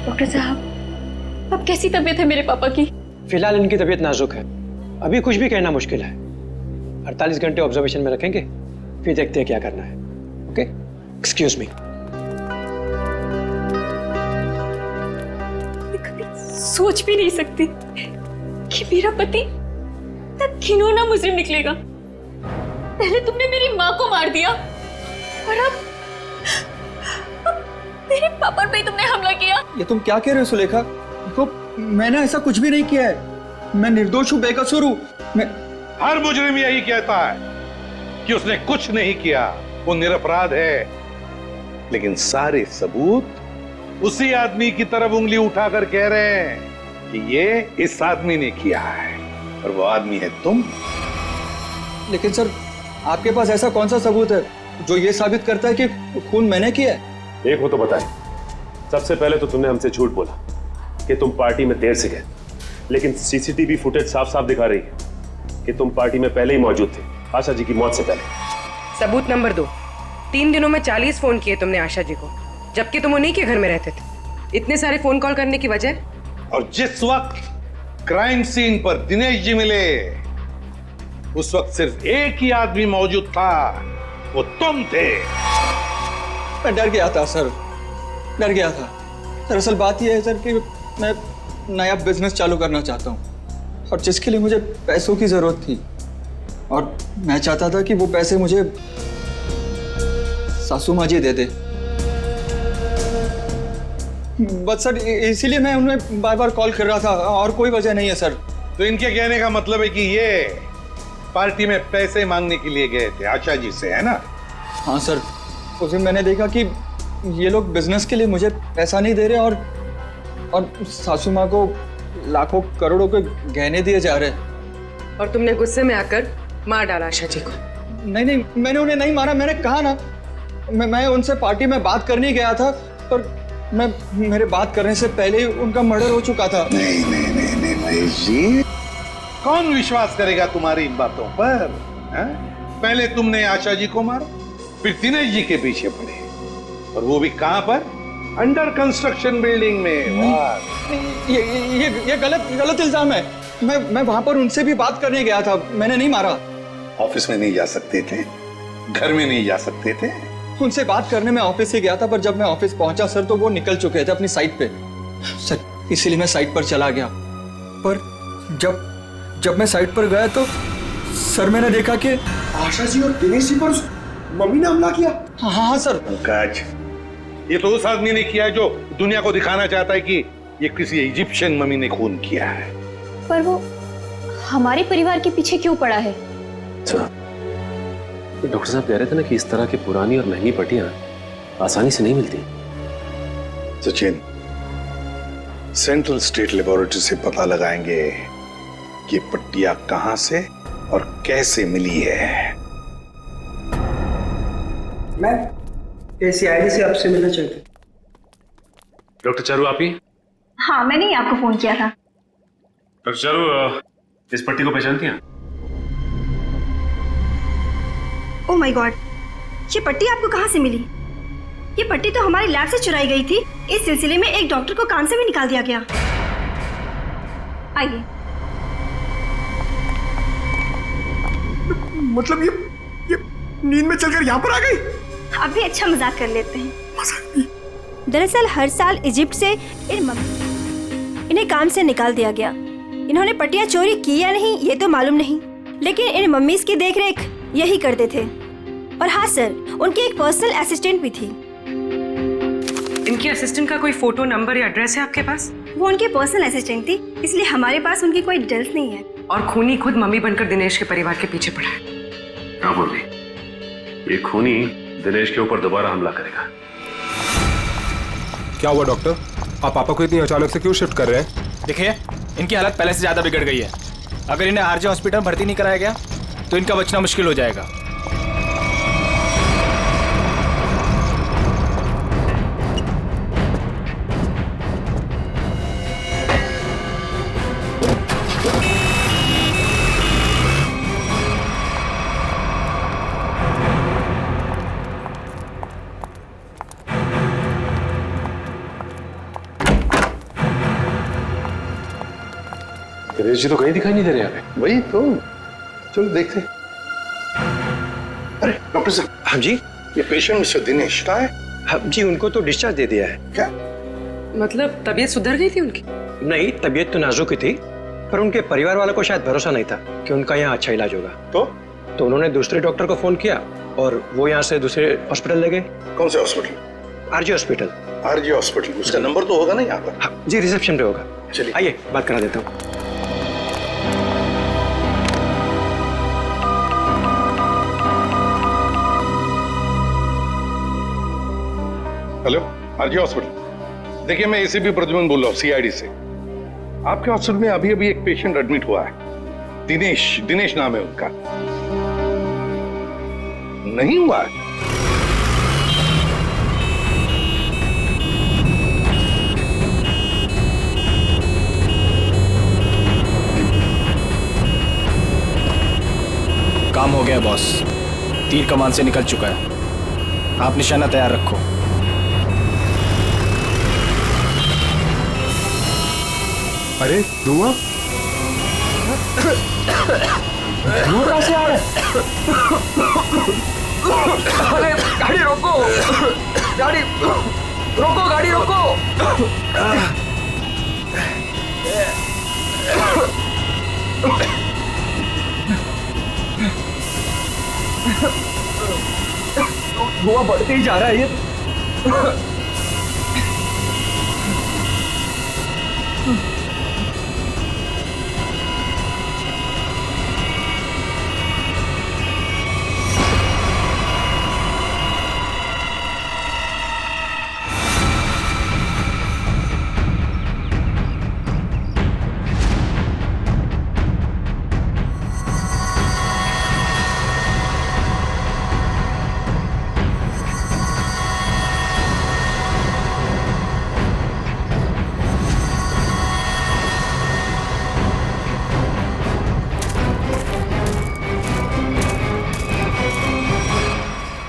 डॉक्टर साहब, अब कैसी तबीयत है मेरे पापा की? फिलहाल इनकी तबीयत नाजुक है, अभी कुछ भी कहना मुश्किल है। 48 घंटे ऑब्जर्वेशन में रखेंगे, फिर देखते हैं क्या करना है। Okay, excuse me. मैं कभी सोच भी नहीं सकती कि मेरा पति इतना घिनौना मुजरिम निकलेगा। पहले तुमने मेरी माँ को मार दिया और अब मेरे पापा पे तुमने हमला किया। ये तुम क्या कह रहे हो सुलेखा? तो मैंने ऐसा कुछ भी नहीं किया है। मैं निर्दोष हूँ, बेकसूर हूँ। मैं हर मुजरिम यही कहता है कि उसने कुछ नहीं किया, वो निरपराध है। लेकिन सारे सबूत उसी आदमी की तरफ उंगली उठाकर कह रहे हैं कि ये इस आदमी ने किया है, और वो आदमी है तुम। लेकिन सर, आपके पास ऐसा कौन सा सबूत है जो ये साबित करता है कि खून मैंने किया है? एक हो तो बताए। सबसे पहले तो तुमने हमसे झूठ बोला कि तुम पार्टी में देर से गए, लेकिन सीसीटीवी फुटेज साफ साफ दिखा रही है कि तुम पार्टी में पहले ही मौजूद थे, आशा जी की मौत से पहले। सबूत नंबर 2, 3 दिनों में 40 फोन किए तुमने आशा जी को, जबकि तुम उन्हीं के घर में रहते थे। इतने सारे फोन कॉल करने की वजह? और जिस वक्त क्राइम सीन पर दिनेश जी मिले, उस वक्त सिर्फ एक ही आदमी मौजूद था, वो तुम थे। मैं डर गया था सर, डर गया था। दरअसल बात यह है सर कि मैं नया बिजनेस चालू करना चाहता हूँ, और जिसके लिए मुझे पैसों की जरूरत थी, और मैं चाहता था कि वो पैसे मुझे सासू माँ जी दे दे। बस सर, इसीलिए मैं उन्हें बार बार कॉल कर रहा था, और कोई वजह नहीं है सर। तो इनके कहने का मतलब है कि ये पार्टी में पैसे मांगने के लिए गए थे आशा जी से, है ना? हाँ सर, उस दिन मैंने देखा कि ये लोग बिजनेस के लिए मुझे पैसा नहीं दे रहे, और सासू माँ को लाखों करोड़ों के गहने दिए जा रहे हैं। और तुमने गुस्से में आकर मार डाला आशा जी को? नहीं नहीं, मैंने उन्हें नहीं मारा। मैंने कहा ना, मैं उनसे पार्टी में बात करने गया था, पर मेरे बात करने से पहले ही उनका मर्डर हो चुका था। नहीं नहीं नहीं नहीं महेश जी, कौन विश्वास करेगा तुम्हारी इन बातों पर? पहले तुमने आशा जी को मारा, फिर दिनेश जी के पीछे पड़े, और वो भी कहां पर? अंडर कंस्ट्रक्शन बिल्डिंग में। ये गलत इल्जाम है। मैं वहां पर उनसे भी बात करने गया था, मैंने नहीं मारा। ऑफिस में नहीं जा सकते थे, घर में नहीं जा सकते थे? उनसे बात करने में ऑफिस से गया था, पर जब मैं ऑफिस पहुंचा सर तो वो निकल चुके थे अपनी साइट पे सर, इसीलिए मैं साइट पर चला गया। पर जब मैं साइट पर गया तो सर मैंने देखा कि आशा जी और दिनेश जी पर उस मम्मी ने हमला किया। हाँ सर। पंकज, ये तो उस आदमी ने किया है जो दुनिया को दिखाना चाहता है कि ये किसी इजिप्शियन मम्मी ने खून किया है। पर वो हमारे परिवार के पीछे क्यों पड़ा है? डॉक्टर साहब कह रहे थे ना कि इस तरह की पुरानी और महंगी पट्टियां आसानी से नहीं मिलती। सचिन, सेंट्रल स्टेट लेबोरेटरी से पता लगाएंगे कि पट्टियां कहां से और कैसे मिली है। मैं सीआईडी से आपसे मिलना चाहती हूँ। डॉक्टर चारू आप ही? हाँ, मैंने ही आपको फोन किया था। डॉक्टर चारू, इस पट्टी को पहचानती हैं? ओह माय गॉड, ये पट्टी आपको कहाँ से मिली? ये पट्टी तो हमारी लैब से चुराई गई थी। इस सिलसिले में एक डॉक्टर को कान से भी निकाल दिया गया। आइए। मतलब ये नींद में चलकर यहाँ पर आ गई? आप भी अच्छा मजाक कर लेते हैं। दरअसल हर साल इजिप्ट से इन्हें काम से निकाल दिया गया। इन्होंने पट्टियां चोरी की या नहीं ये तो मालूम नहीं, लेकिन इन मम्मीज की देखरेख यही करते थे। और हाँ सर, उनकी एक पर्सनल असिस्टेंट भी थी। इनकी असिस्टेंट का कोई फोटो, नंबर या एड्रेस है आपके पास? वो उनकी पर्सनल असिस्टेंट थी, इसलिए हमारे पास उनकी कोई डिटेल्स नहीं है। और खूनी खुद मम्मी बनकर दिनेश के परिवार के पीछे पड़ा है। हाँ बोल रही, ये खूनी दिनेश के ऊपर दोबारा हमला करेगा। क्या हुआ डॉक्टर? आप पापा को इतनी अचानक से क्यों शिफ्ट कर रहे हैं? देखिए, इनकी हालत पहले से ज्यादा बिगड़ गई है। अगर इन्हें आरजे हॉस्पिटल भर्ती नहीं कराया गया तो इनका बचना मुश्किल हो जाएगा। दिनेश जी तो कहीं दिखाई नहीं दे रहे यहाँ पे। वही तो, चलो देखते। अरे डॉक्टर साहब। हाँ जी। ये पेशेंट मिस्टर दिनेश कहाँ है? हाँ जी, उनको तो डिस्चार्ज दे दिया है। क्या मतलब तबीयत सुधर गई थी उनकी? नहीं, तबीयत तो नाजुक ही थी, पर उनके परिवार वालों को शायद भरोसा नहीं था कि उनका यहाँ अच्छा इलाज होगा। तो उन्होंने दूसरे डॉक्टर को फोन किया और वो यहाँ से दूसरे हॉस्पिटल ले गए। कौन से hospital? RJ hospital. RJ hospital, उसका नंबर तो होगा ना यहाँ पर? हाँ जी, रिसेप्शन पे होगा। चलिए आइए बात करा देता हूँ। Hello, RJ hospital. देखिए, मैं एसीपी प्रद्युमन बोल रहा हूँ, सीआईडी से। आपके हॉस्पिटल में अभी अभी एक पेशेंट एडमिट हुआ है। दिनेश नाम है उनका। नहीं हुआ है? काम हो गया बॉस, तीर कमान से निकल चुका है। आप निशाना तैयार रखो। अरे धुआं कहाँ से आ रहा है? अरे गाड़ी रोको, गाड़ी रोको, गाड़ी रोको। धुआं बढ़ते ही जा रहा है ये।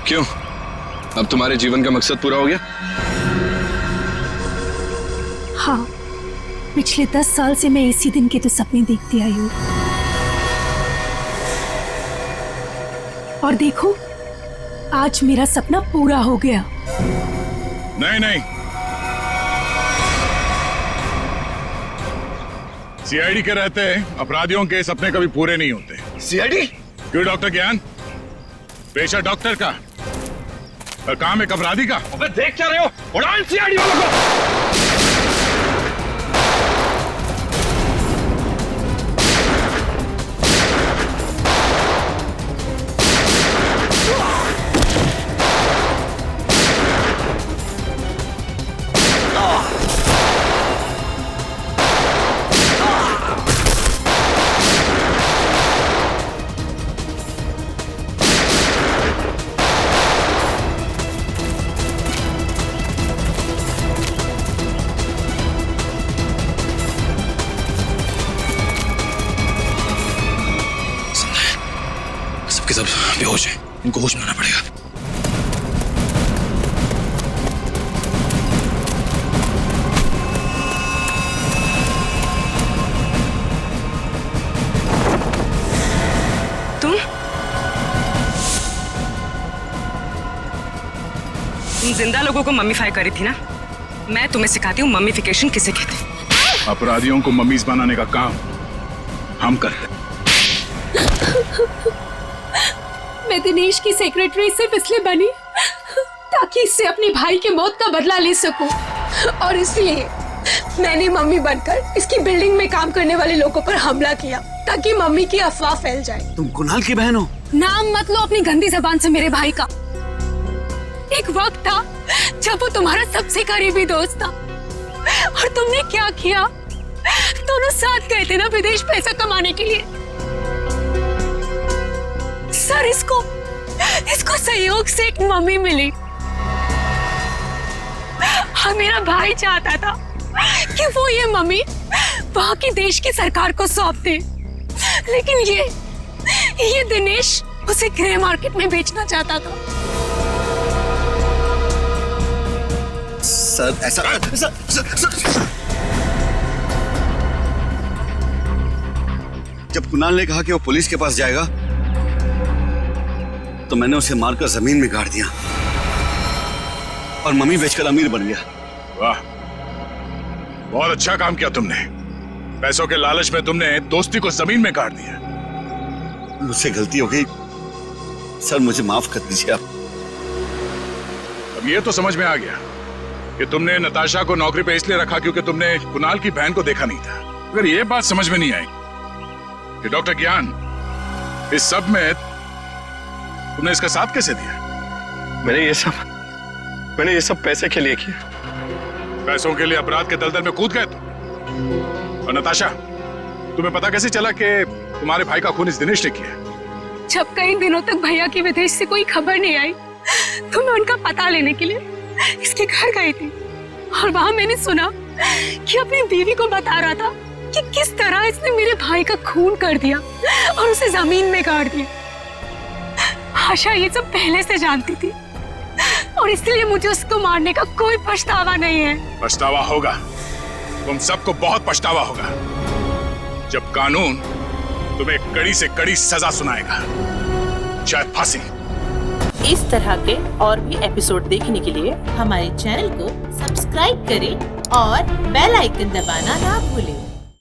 क्यों, अब तुम्हारे जीवन का मकसद पूरा हो गया? हाँ, पिछले 10 साल से मैं इसी दिन के तो सपने देखती आई हूँ। और देखो आज मेरा सपना पूरा हो गया। नहीं नहीं, सीआईडी के रहते अपराधियों के सपने कभी पूरे नहीं होते। सीआईडी? क्यों डॉक्टर ज्ञान? पेशा डॉक्टर का और काम एक अपराधी का। अबे देख क्या रहे हो? उड़ाओ इन सीआईडी वालों को। सबके सब बेहोश हैं, इनको होश में आना पड़ेगा। तुम जिंदा लोगों को मम्मीफाई करी थी ना? मैं तुम्हें सिखाती हूँ मम्मीफिकेशन किसे कहते हैं। अपराधियों को मम्मीज बनाने का काम हम करते हैं। मैं दिनेश की सेक्रेटरी सिर्फ इसलिए बनी ताकि इससे अपने भाई के मौत का बदला ले सकूं, और इसलिए मैंने मम्मी बनकर इसकी बिल्डिंग में काम करने वाले लोगों पर हमला किया ताकि मम्मी की अफवाह फैल जाए। तुम कुणाल की बहन हो? नाम मत लो अपनी गंदी जबान से मेरे भाई का। एक वक्त था जब वो तुम्हारा सबसे करीबी दोस्त था, और तुमने क्या किया? दोनों साथ गए थे ना विदेश पैसा कमाने के लिए। सर इसको सहयोग से एक मम्मी मिली, और मेरा भाई चाहता था कि वो ये मम्मी वहां की देश की सरकार को सौंप दे, लेकिन ये दिनेश उसे ग्रे मार्केट में बेचना चाहता था। सर ऐसा सर। जब कुणाल ने कहा कि वो पुलिस के पास जाएगा तो मैंने उसे मारकर जमीन में गाड़ दिया और मम्मी बेचकर अमीर बन गया। वाह, बहुत अच्छा काम किया तुमने। पैसों के लालच में तुमने दोस्ती को जमीन में गाड़ दिया। मुझसे गलती हो गई सर, मुझे माफ कर दीजिए आप। अब ये तो समझ में आ गया कि तुमने नताशा को नौकरी पे इसलिए रखा क्योंकि तुमने कुणाल की बहन को देखा नहीं था। अगर ये बात समझ में नहीं आई कि डॉक्टर ज्ञान इस सब में तुमने इसका साथ कैसे दिया? मैंने ये सब पैसे के लिए किया। पैसों के लिए अपराध के दलदल में कूद गए तुम। और नताशा, तुम्हें पता कैसे चला कि तुम्हारे भाई का खून इस दिनेश ने किया? जब कई दिनों तक भैया की विदेश से कोई खबर नहीं आई तो मैं उनका पता लेने के लिए इसके घर गई थी, और वहां मैंने सुना कि अपनी बीवी को बता रहा था कि किस तरह इसने मेरे भाई का खून कर दिया और उसे जमीन में गाड़ दिया। आशा ये सब पहले से जानती थी, और इसलिए मुझे उसको मारने का कोई पछतावा नहीं है। पछतावा होगा, तुम सबको बहुत पछतावा होगा जब कानून तुम्हें कड़ी से कड़ी सजा सुनाएगा, शायद फांसी। इस तरह के और भी एपिसोड देखने के लिए हमारे चैनल को सब्सक्राइब करें और बेल आइकन दबाना ना भूलें।